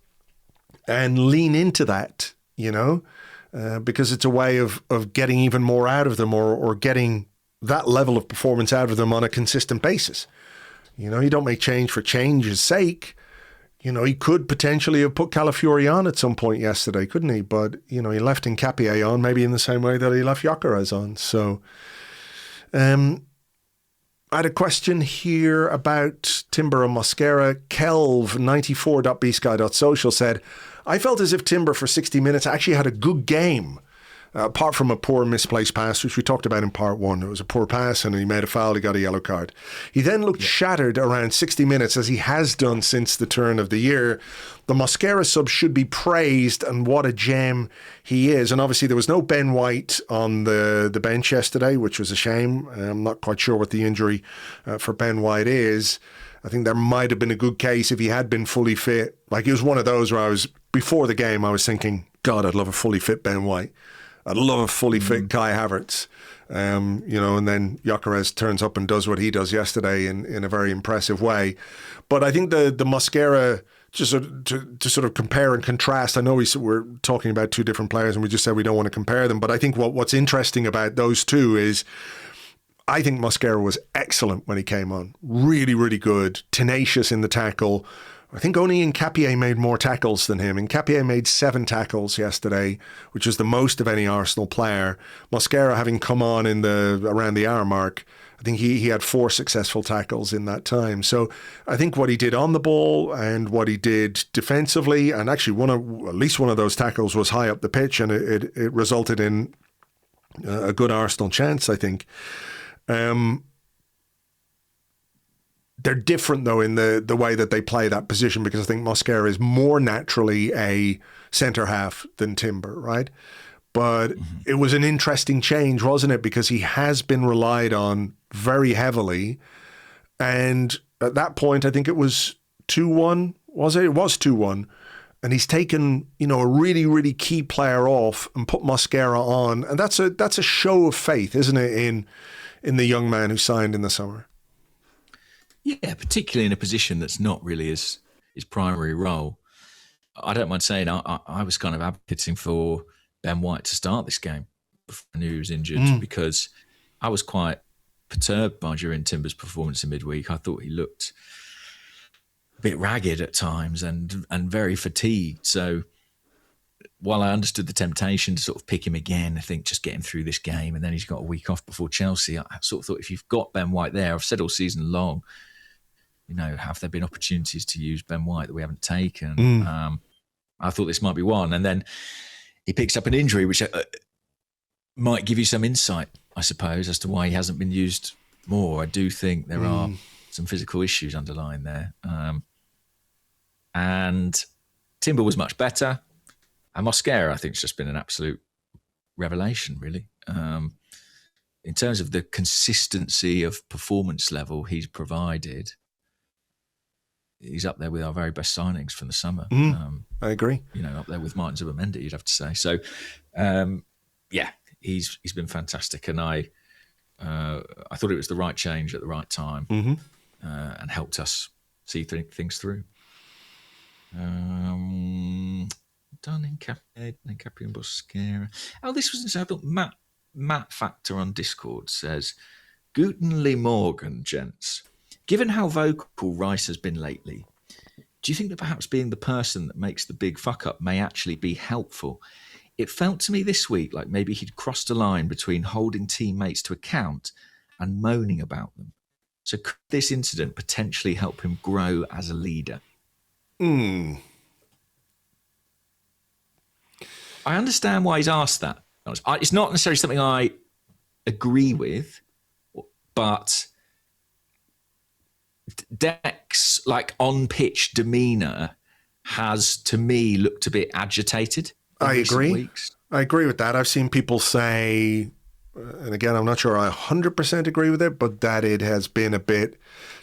and lean into that, because it's a way of getting even more out of them or getting that level of performance out of them on a consistent basis. You don't make change for change's sake. He could potentially have put Calafiori on at some point yesterday, couldn't he? But, he left Nketiah on, maybe in the same way that he left Gyokeres on. So, I had a question here about Timber and Mosquera. Kelv94.bsky.social said, I felt as if Timber for 60 minutes actually had a good game. Apart from a poor misplaced pass, which we talked about in part one. It was a poor pass and he made a foul, he got a yellow card. He then looked shattered around 60 minutes, as he has done since the turn of the year. The Mosquera sub should be praised, and what a gem he is. And obviously there was no Ben White on the bench yesterday, which was a shame. I'm not quite sure what the injury for Ben White is. I think there might have been a good case if he had been fully fit. Like, it was one of those where before the game, I was thinking, God, I'd love a fully fit Ben White. I'd love a fully fit Kai Havertz, and then Gyokeres turns up and does what he does yesterday in a very impressive way. But I think the Mosquera, just to sort of compare and contrast, I know we're talking about two different players and we just said we don't want to compare them, but I think what's interesting about those two is I think Mosquera was excellent when he came on. Really, really good, tenacious in the tackle. I think only Nketiah made more tackles than him. Nketiah made 7 tackles yesterday, which is the most of any Arsenal player. Mosquera, having come on around the hour mark, I think he had 4 successful tackles in that time. So I think what he did on the ball and what he did defensively, and actually at least one of those tackles was high up the pitch, and it resulted in a good Arsenal chance, I think. They're different, though, in the way that they play that position, because I think Mosquera is more naturally a centre-half than Timber, right? But it was an interesting change, wasn't it? Because he has been relied on very heavily. And at that point, I think it was 2-1, was it? It was 2-1. And he's taken, a really, really key player off and put Mosquera on. And that's a show of faith, isn't it, in the young man who signed in the summer? Yeah, particularly in a position that's not really his primary role. I don't mind saying I was kind of advocating for Ben White to start this game before I knew he was injured, because I was quite perturbed by Jurrien Timber's performance in midweek. I thought he looked a bit ragged at times and very fatigued. So while I understood the temptation to sort of pick him again, I think just getting through this game, and then he's got a week off before Chelsea, I sort of thought, if you've got Ben White there, I've said all season long, have there been opportunities to use Ben White that we haven't taken? I thought this might be one. And then he picks up an injury, which might give you some insight, I suppose, as to why he hasn't been used more. I do think there are some physical issues underlying there. And Timber was much better. And Mosquera, I think, has just been an absolute revelation, really. In terms of the consistency of performance level he's provided, he's up there with our very best signings from the summer. I agree. Up there with Martin Zubimendi, you'd have to say. So, he's been fantastic, and I thought it was the right change at the right time, and helped us see things through. Done Nketiah and Mosquera. Oh, this was, I thought Matt Factor on Discord says, Guten Morgen, gents. Given how vocal Rice has been lately, do you think that perhaps being the person that makes the big fuck up may actually be helpful? It felt to me this week like maybe he'd crossed a line between holding teammates to account and moaning about them. So could this incident potentially help him grow as a leader? I understand why he's asked that. It's not necessarily something I agree with, but Dec's on-pitch demeanour has, to me, looked a bit agitated. I agree. I agree with that. I've seen people say, and again, I'm not sure I 100% agree with it, but that it has been a bit,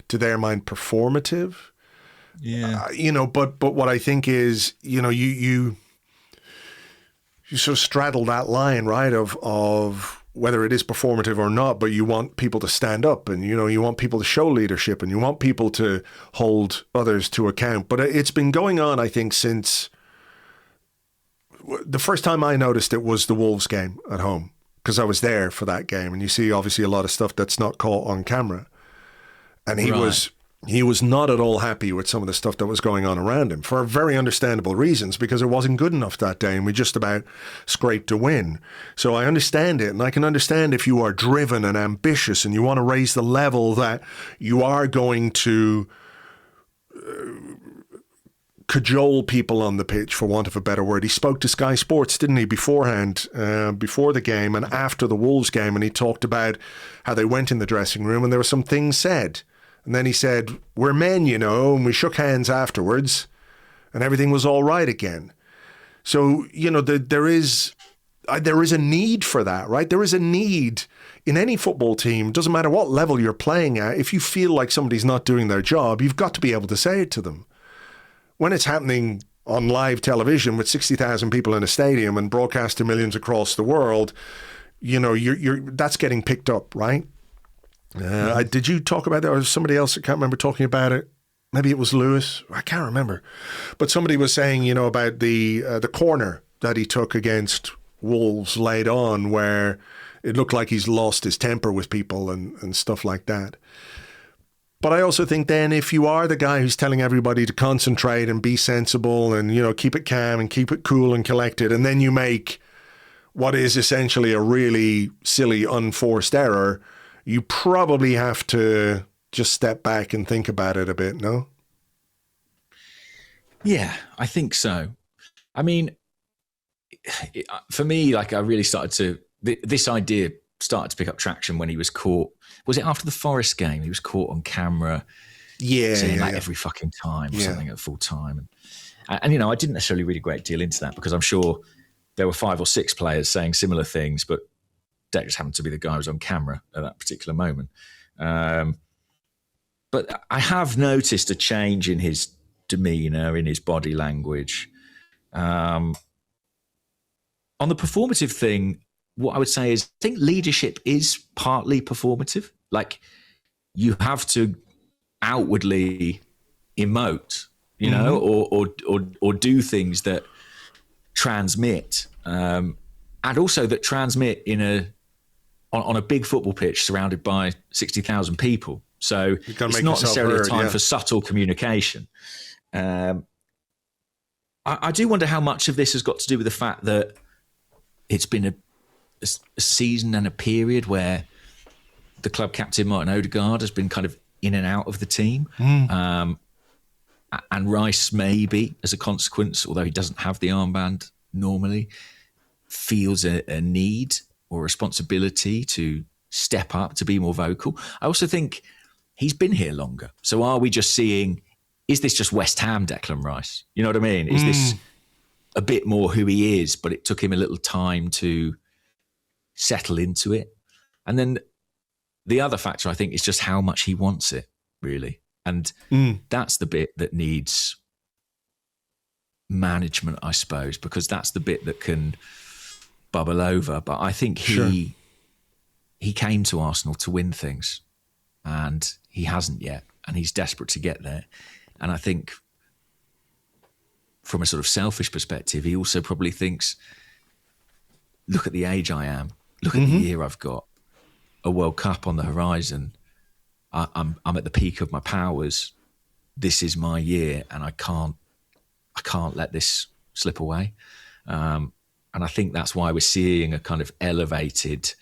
to their mind, performative. Yeah. But what I think is, you sort of straddle that line, right, of whether it is performative or not, but you want people to stand up, and, you want people to show leadership, and you want people to hold others to account. But it's been going on, I think, since the first time I noticed it was the Wolves game at home, because I was there for that game, and you see obviously a lot of stuff that's not caught on camera. And he was not at all happy with some of the stuff that was going on around him, for very understandable reasons, because it wasn't good enough that day and we just about scraped a win. So I understand it, and I can understand if you are driven and ambitious and you want to raise the level, that you are going to cajole people on the pitch, for want of a better word. He spoke to Sky Sports, didn't he, beforehand, before the game and after the Wolves game, and he talked about how they went in the dressing room and there were some things said. And then he said, we're men, and we shook hands afterwards and everything was all right again. So, there is a need for that, right? There is a need in any football team, doesn't matter what level you're playing at. If you feel like somebody's not doing their job, you've got to be able to say it to them. When it's happening on live television with 60,000 people in a stadium and broadcast to millions across the world, you're that's getting picked up, right? Did you talk about that, or somebody else? I can't remember talking about it. Maybe it was Lewis. I can't remember. But somebody was saying, about the corner that he took against Wolves late on, where it looked like he's lost his temper with people and stuff like that. But I also think then, if you are the guy who's telling everybody to concentrate and be sensible and, keep it calm and keep it cool and collected, and then you make what is essentially a really silly, unforced error, you probably have to just step back and think about it a bit, no? Yeah, I think so. I mean, for me, I really started to, this idea started to pick up traction when he was caught. Was it after the Forest game? He was caught on camera. Saying every fucking time or something at full time. And I didn't necessarily read a great deal into that, because I'm sure there were 5 or 6 players saying similar things, but Deck just happened to be the guy who was on camera at that particular moment. But I have noticed a change in his demeanour, in his body language. On the performative thing, what I would say is, I think leadership is partly performative. Like, you have to outwardly emote, or do things that transmit, and also that transmit on a big football pitch surrounded by 60,000 people. So it's not necessarily a time for subtle communication. I do wonder how much of this has got to do with the fact that it's been a season and a period where the club captain, Martin Odegaard, has been kind of in and out of the team. And Rice, maybe, as a consequence, although he doesn't have the armband normally, feels a need or responsibility to step up, to be more vocal. I also think he's been here longer. So are we just seeing, is this just West Ham Declan Rice? You know what I mean? Is this a bit more who he is, but it took him a little time to settle into it? And then the other factor, I think, is just how much he wants it, really. And that's the bit that needs management, I suppose, because that's the bit that can bubble over. But I think he came to Arsenal to win things, and he hasn't yet, and he's desperate to get there. And I think from a sort of selfish perspective, he also probably thinks, look at the age I am, look at the year I've got, a World Cup on the horizon. I'm at the peak of my powers. This is my year, and I can't let this slip away. And I think that's why we're seeing a kind of elevated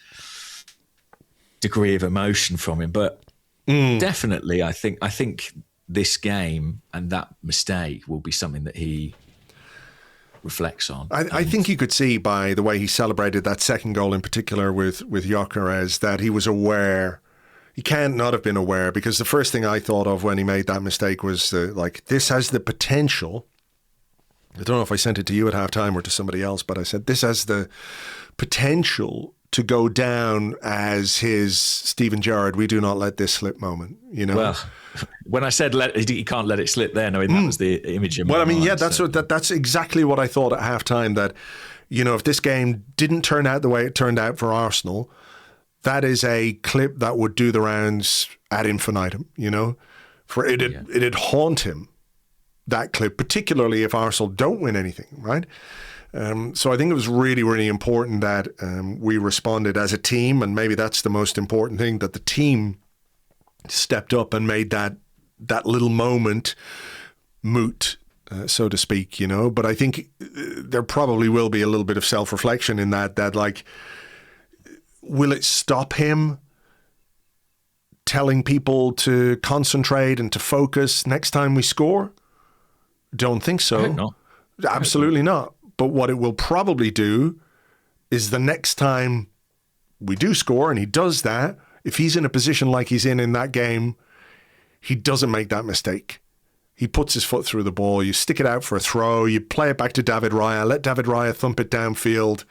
degree of emotion from him. But definitely, I think this game and that mistake will be something that he reflects on. I think you could see by the way he celebrated that second goal in particular with Gyokeres that he was aware. He can't not have been aware, because the first thing I thought of when he made that mistake was this has the potential. I don't know if I sent it to you at halftime or to somebody else, but I said this has the potential to go down as his Steven Gerrard, we do not let this slip moment, you know? Well, when I said he can't let it slip there, knowing that was the image in my mind. Yeah, that's exactly what I thought at halftime, that, you know, if this game didn't turn out the way it turned out for Arsenal, that is a clip that would do the rounds ad infinitum, you know? For it'd haunt him, that clip, particularly if Arsenal don't win anything, right? So I think it was really, really important that we responded as a team, and maybe that's the most important thing, that the team stepped up and made that little moment moot, so to speak, you know. But I think there probably will be a little bit of self-reflection in that like, will it stop him telling people to concentrate and to focus next time we score? Don't think so. I hope not. Absolutely not. But what it will probably do is the next time we do score, and he does that, if he's in a position like he's in that game, he doesn't make that mistake. He puts his foot through the ball. You stick it out for a throw. You play it back to David Raya. Let David Raya thump it downfield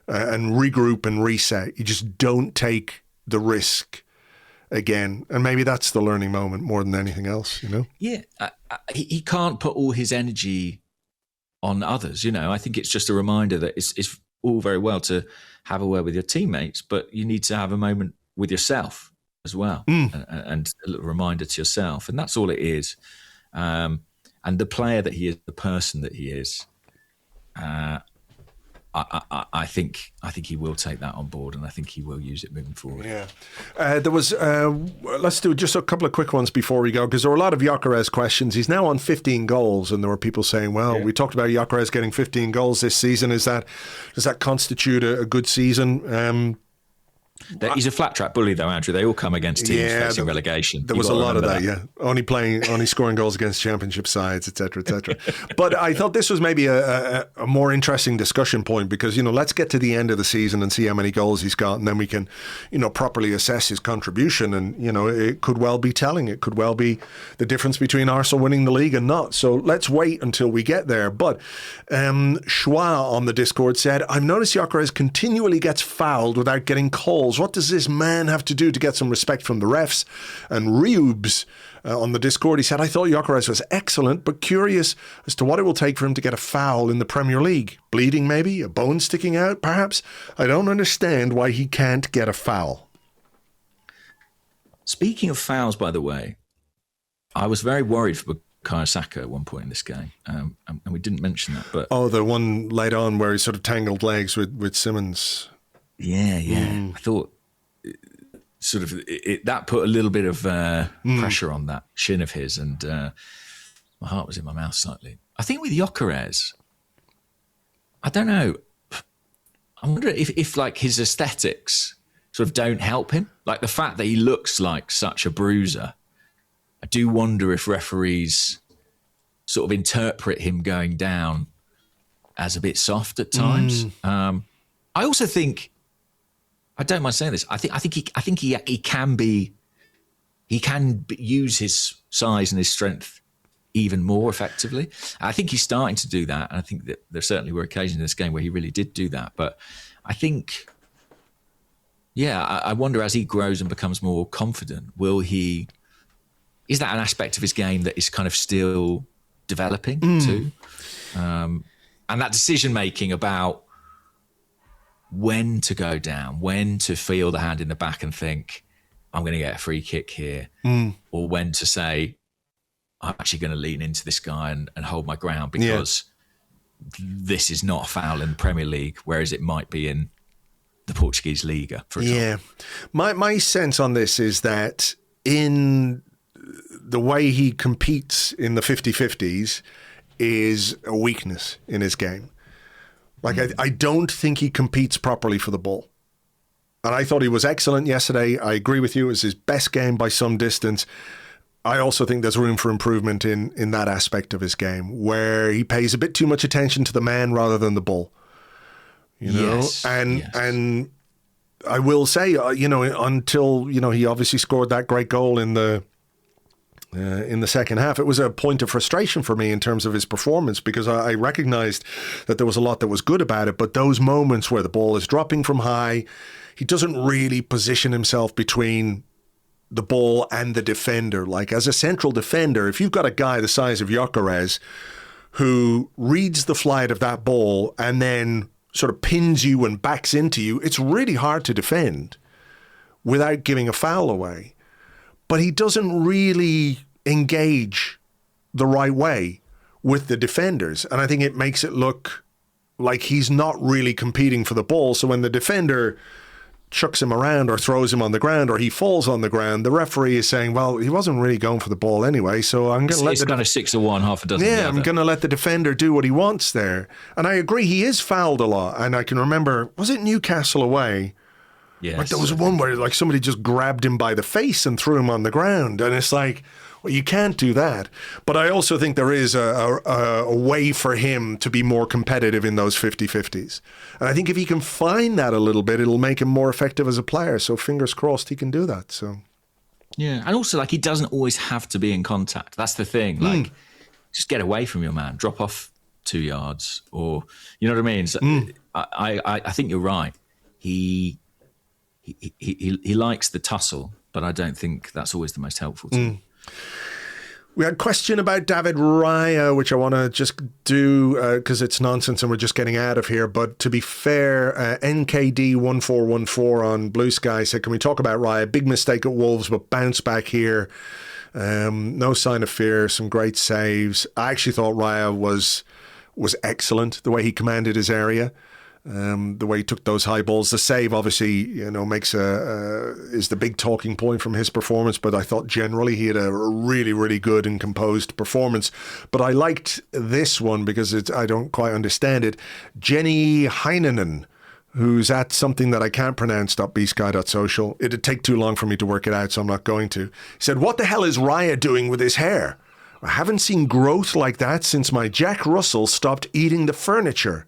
and regroup and reset. You just don't take the risk again. And maybe that's the learning moment more than anything else, you know? Yeah. He can't put all his energy on others, you know. I think it's just a reminder that it's all very well to have a word with your teammates, but you need to have a moment with yourself as well, and a little reminder to yourself, and that's all it is. And the player that he is, the person that he is, I think he will take that on board, and I think he will use it moving forward. Yeah. There was, let's do just a couple of quick ones before we go, because there were a lot of Gyokeres questions. He's now on 15 goals, and there were people saying, well, we talked about Gyokeres getting 15 goals this season. Does that constitute a good season? He's a flat track bully, though, Andrew. They all come against teams facing relegation. There was a lot of that, yeah. Only scoring goals against championship sides, etc., etc. But I thought this was maybe a more interesting discussion point, because, you know, let's get to the end of the season and see how many goals he's got, and then we can, you know, properly assess his contribution. And, you know, it could well be telling. It could well be the difference between Arsenal winning the league and not. So let's wait until we get there. But Schwa on the Discord said, I've noticed Gyokeres continually gets fouled without getting calls. What does this man have to do to get some respect from the refs? And Ryubs on the Discord, he said, I thought Gyokeres was excellent, but curious as to what it will take for him to get a foul in the Premier League. Bleeding maybe? A bone sticking out perhaps? I don't understand why he can't get a foul. Speaking of fouls, by the way, I was very worried for Bukayo Saka at one point in this game, and we didn't mention that. But the one late on where he sort of tangled legs with Simmons. Yeah. I thought sort of that put a little bit of pressure on that shin of his, and my heart was in my mouth slightly. I think with Gyokeres, I don't know. I wonder if like his aesthetics sort of don't help him. Like the fact that he looks like such a bruiser. I do wonder if referees sort of interpret him going down as a bit soft at times. I also think, I don't mind saying this, I think he can use his size and his strength even more effectively. I think he's starting to do that, and I think that there certainly were occasions in this game where he really did do that. But I think, I wonder, as he grows and becomes more confident, is that an aspect of his game that is kind of still developing too? And that decision making about when to go down, when to feel the hand in the back and think, I'm going to get a free kick here, or when to say, I'm actually going to lean into this guy and hold my ground because this is not a foul in the Premier League, whereas it might be in the Portuguese Liga, for example. Yeah. My sense on this is that in the way he competes in the 50-50s is a weakness in his game. Like, I don't think he competes properly for the ball. And I thought he was excellent yesterday. I agree with you. It was his best game by some distance. I also think there's room for improvement in that aspect of his game, where he pays a bit too much attention to the man rather than the ball. You know? Yes. And I will say, until, he obviously scored that great goal in the in the second half. It was a point of frustration for me in terms of his performance, because I recognised that there was a lot that was good about it, but those moments where the ball is dropping from high, he doesn't really position himself between the ball and the defender. Like, as a central defender, if you've got a guy the size of Gyokeres who reads the flight of that ball and then sort of pins you and backs into you, it's really hard to defend without giving a foul away. But he doesn't really engage the right way with the defenders. And I think it makes it look like he's not really competing for the ball. So when the defender chucks him around or throws him on the ground or he falls on the ground, the referee is saying, well, he wasn't really going for the ball anyway, so I'm going to let it's kind of 6 of one, half a dozen. Yeah, I'm going to let the defender do what he wants there. And I agree, he is fouled a lot. And I can remember, was it Newcastle away? Yes. Like, there was one where like somebody just grabbed him by the face and threw him on the ground. And it's like, well, you can't do that. But I also think there is a way for him to be more competitive in those 50-50s. And I think if he can find that a little bit, it'll make him more effective as a player. So fingers crossed he can do that. So yeah, and also, like, he doesn't always have to be in contact. That's the thing. Like, just get away from your man. Drop off 2 yards, or you know what I mean. So I think you're right. He likes the tussle, but I don't think that's always the most helpful to him. We had a question about David Raya, which I want to just do because it's nonsense and we're just getting out of here. But to be fair, NKD1414 on Blue Sky said, can we talk about Raya? Big mistake at Wolves, but bounce back here. No sign of fear, some great saves. I actually thought Raya was excellent, the way he commanded his area. The way he took those high balls. The save obviously, makes is the big talking point from his performance, but I thought generally he had a really, really good and composed performance. But I liked this one because I don't quite understand it. Jenny Heinonen, who's at something that I can't pronounce, .bsky.social. It'd take too long for me to work it out, so I'm not going to. He said, what the hell is Raya doing with his hair? I haven't seen growth like that since my Jack Russell stopped eating the furniture.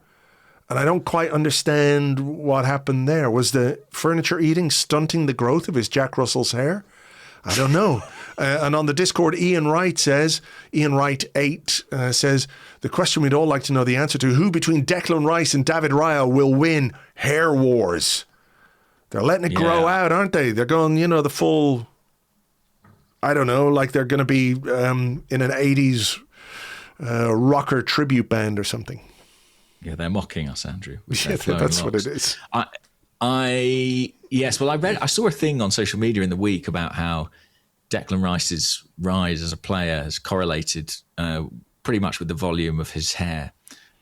And I don't quite understand what happened there. Was the furniture eating stunting the growth of his Jack Russell's hair? I don't know. And on the Discord, Ian Wright 8 says, the question we'd all like to know the answer to, who between Declan Rice and David Raya will win hair wars? They're letting it grow out, aren't they? They're going, the full, I don't know, like they're going to be in an 80s rocker tribute band or something. Yeah, they're mocking us, Andrew. Yeah, that's what it is. I saw a thing on social media in the week about how Declan Rice's rise as a player has correlated pretty much with the volume of his hair.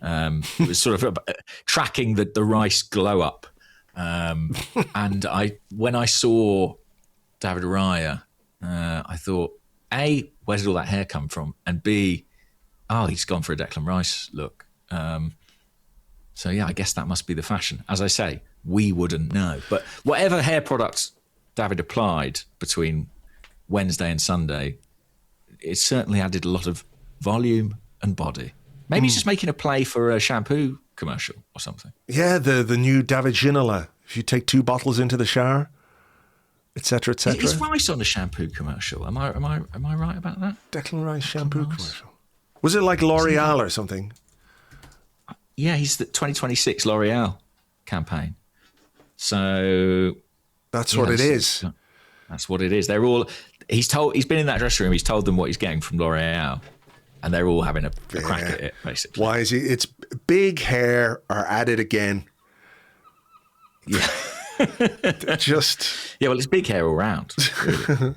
It was sort of tracking the Rice glow up. And when I saw David Raya, I thought, A, where did all that hair come from? And B, he's gone for a Declan Rice look. So, yeah, I guess that must be the fashion. As I say, we wouldn't know. But whatever hair products David applied between Wednesday and Sunday, it certainly added a lot of volume and body. Maybe he's just making a play for a shampoo commercial or something. Yeah, the new David Ginola. If you take 2 bottles into the shower, etc., etc. Is Rice on a shampoo commercial? Am I right about that? Declan Rice shampoo commercial. Was it like L'Oreal or something? Yeah, he's the 2026 L'Oreal campaign. So that's what it is. That's what it is. They're all. He's been in that dressing room. He's told them what he's getting from L'Oreal, and they're all having a crack at it. Basically, why is he? It's big hair are at it again. Yeah, just Well, it's big hair all round. Really.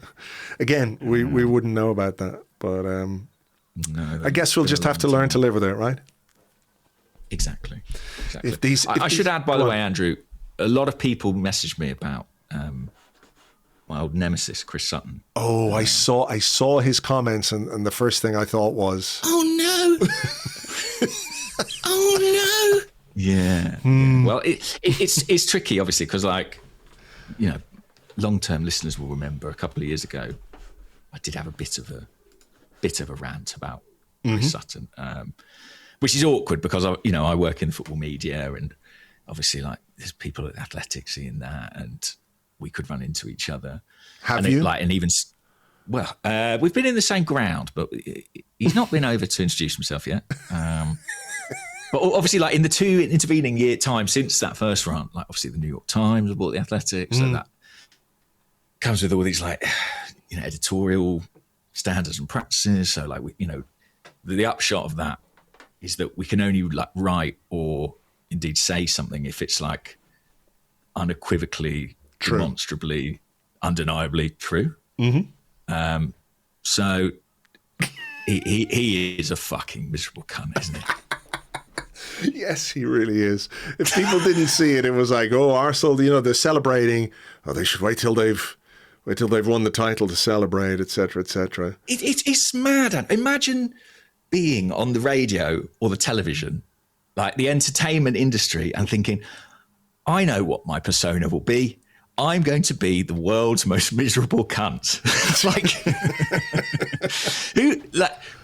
Again, we wouldn't know about that, but no, I guess we'll just have to learn to live with it, right? Exactly. I should add, by the way, Andrew, a lot of people messaged me about my old nemesis, Chris Sutton. Oh, I saw his comments, and the first thing I thought was, "Oh no, oh no." Yeah. Well, it's tricky, obviously, because long-term listeners will remember a couple of years ago, I did have a bit of a rant about Chris Sutton. Which is awkward because I work in the football media, and obviously there's people at Athletic seeing that, and we could run into each other. Have you? Well, we've been in the same ground, but he's not been over to introduce himself yet. But obviously, like in the 2 intervening year time since that first run, like obviously the New York Times bought the Athletic, so that comes with all these like, editorial standards and practices. So like, the upshot of that is that we can only like write or indeed say something if it's like unequivocally, true, demonstrably, undeniably true. So he is a fucking miserable cunt, isn't he? Yes, he really is. If people didn't see it, it was like, oh, Arsenal, they're celebrating. Oh, they should wait till they've won the title to celebrate, etc., etc. It's mad. Imagine being on the radio or the television, like the entertainment industry, and thinking, I know what my persona will be. I'm going to be the world's most miserable cunt. It's like,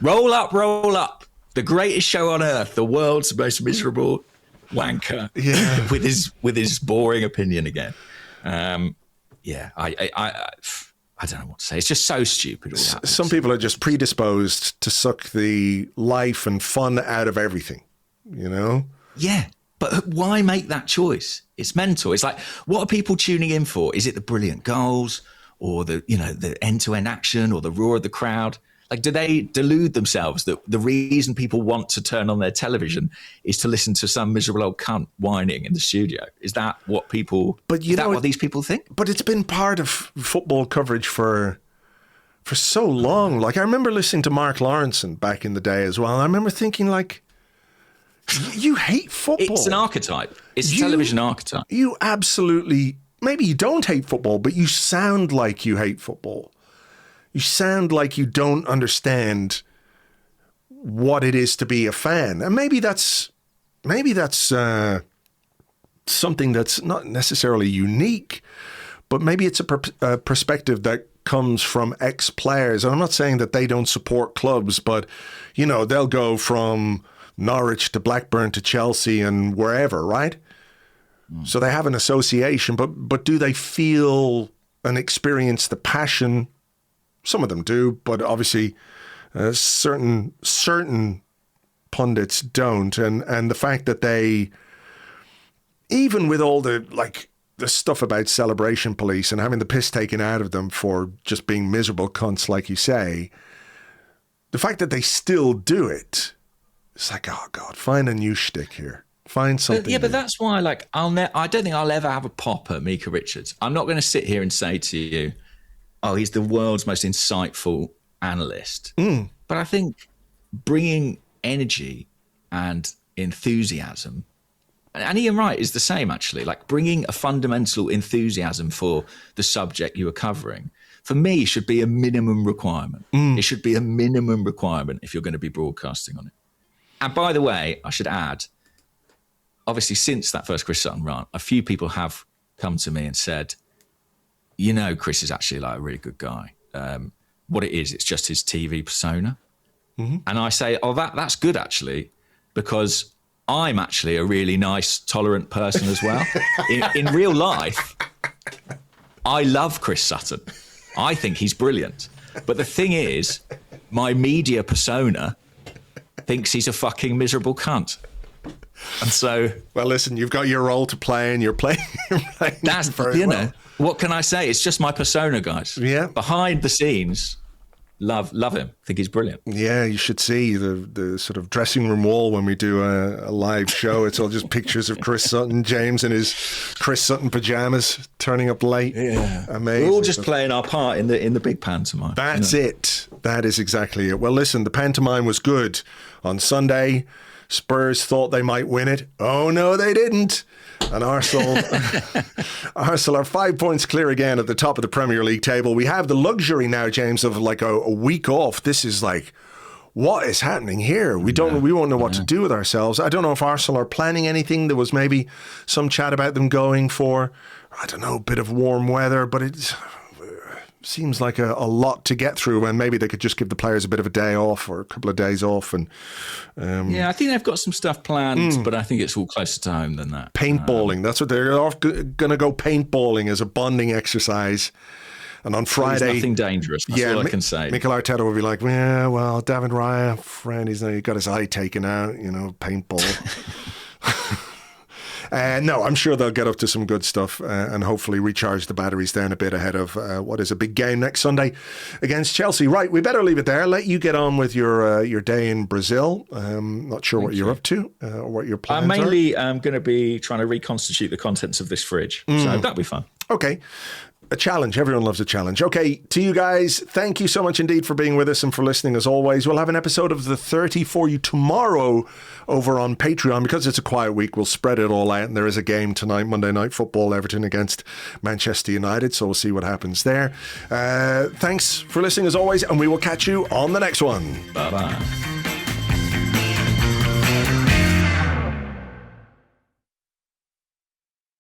roll up. The greatest show on earth, the world's most miserable wanker, with his boring opinion again. I don't know what to say. It's just so stupid. Some people are just predisposed to suck the life and fun out of everything, Yeah, but why make that choice? It's mental. It's like, what are people tuning in for? Is it the brilliant goals or the end-to-end action or the roar of the crowd? Like, do they delude themselves that the reason people want to turn on their television is to listen to some miserable old cunt whining in the studio? Is that what people? But is that what these people think? But it's been part of football coverage for so long. Like, I remember listening to Mark Lawrenson back in the day as well. And I remember thinking, like, you hate football. It's an archetype. It's a television archetype. You absolutely. Maybe you don't hate football, but you sound like you hate football. You sound like you don't understand what it is to be a fan. And maybe that's something that's not necessarily unique, but maybe it's a perspective that comes from ex-players. And I'm not saying that they don't support clubs, but, they'll go from Norwich to Blackburn to Chelsea and wherever, right? So they have an association, but do they feel and experience the passion? Some of them do, but obviously certain pundits don't. And the fact that they, even with all the stuff about celebration police and having the piss taken out of them for just being miserable cunts, like you say, the fact that they still do it, it's like, oh God, find a new shtick here. Find something. But that's why, I don't think I'll ever have a pop at Micah Richards. I'm not going to sit here and say to you, oh, he's the world's most insightful analyst. But I think bringing energy and enthusiasm, and Ian Wright is the same, actually, like bringing a fundamental enthusiasm for the subject you are covering, for me, should be a minimum requirement. It should be a minimum requirement if you're going to be broadcasting on it. And by the way, I should add, obviously, since that first Chris Sutton run, a few people have come to me and said, Chris is actually like a really good guy. What it is, it's just his TV persona. And I say, oh, that's good, actually, because I'm actually a really nice, tolerant person as well. In real life, I love Chris Sutton. I think he's brilliant. But the thing is, my media persona thinks he's a fucking miserable cunt. And so... Well, listen, you've got your role to play and you're playing that's very well. What can I say? It's just my persona, guys. Yeah. Behind the scenes, love him. Think he's brilliant. Yeah, you should see the sort of dressing room wall when we do a live show. It's all just pictures of Chris Sutton, James in his Chris Sutton pajamas, turning up late. Yeah. Amazing. We're all just playing our part in the big pantomime. That's it. That is exactly it. Well, listen, the pantomime was good. On Sunday, Spurs thought they might win it. Oh, no, they didn't. And Arsenal are 5 points clear again at the top of the Premier League table. We have the luxury now, James, of like a week off. This is like, what is happening here? We won't know what to do with ourselves. I don't know if Arsenal are planning anything. There was maybe some chat about them going for, I don't know, a bit of warm weather, but it seems like a lot to get through, and maybe they could just give the players a bit of a day off or a couple of days off. And I think they've got some stuff planned, but I think it's all closer to home than that. Paintballing, that's what they're going to go paintballing as a bonding exercise. And on Friday... There's nothing dangerous. That's all I can say. Mikel Arteta will be like, yeah, well, David Raya, friend, he got his eye taken out, paintball. No, I'm sure they'll get up to some good stuff and hopefully recharge the batteries down a bit ahead of what is a big game next Sunday against Chelsea. Right, we better leave it there. Let you get on with your day in Brazil. Not sure what you're up to or what your plans are. I'm going to be trying to reconstitute the contents of this fridge. So that'll be fun. Okay. A challenge. Everyone loves a challenge. Okay, to you guys, thank you so much indeed for being with us and for listening as always. We'll have an episode of The 30 for you tomorrow over on Patreon. Because it's a quiet week, we'll spread it all out. And there is a game tonight, Monday Night Football, Everton against Manchester United. So we'll see what happens there. Thanks for listening as always, and we will catch you on the next one. Bye-bye.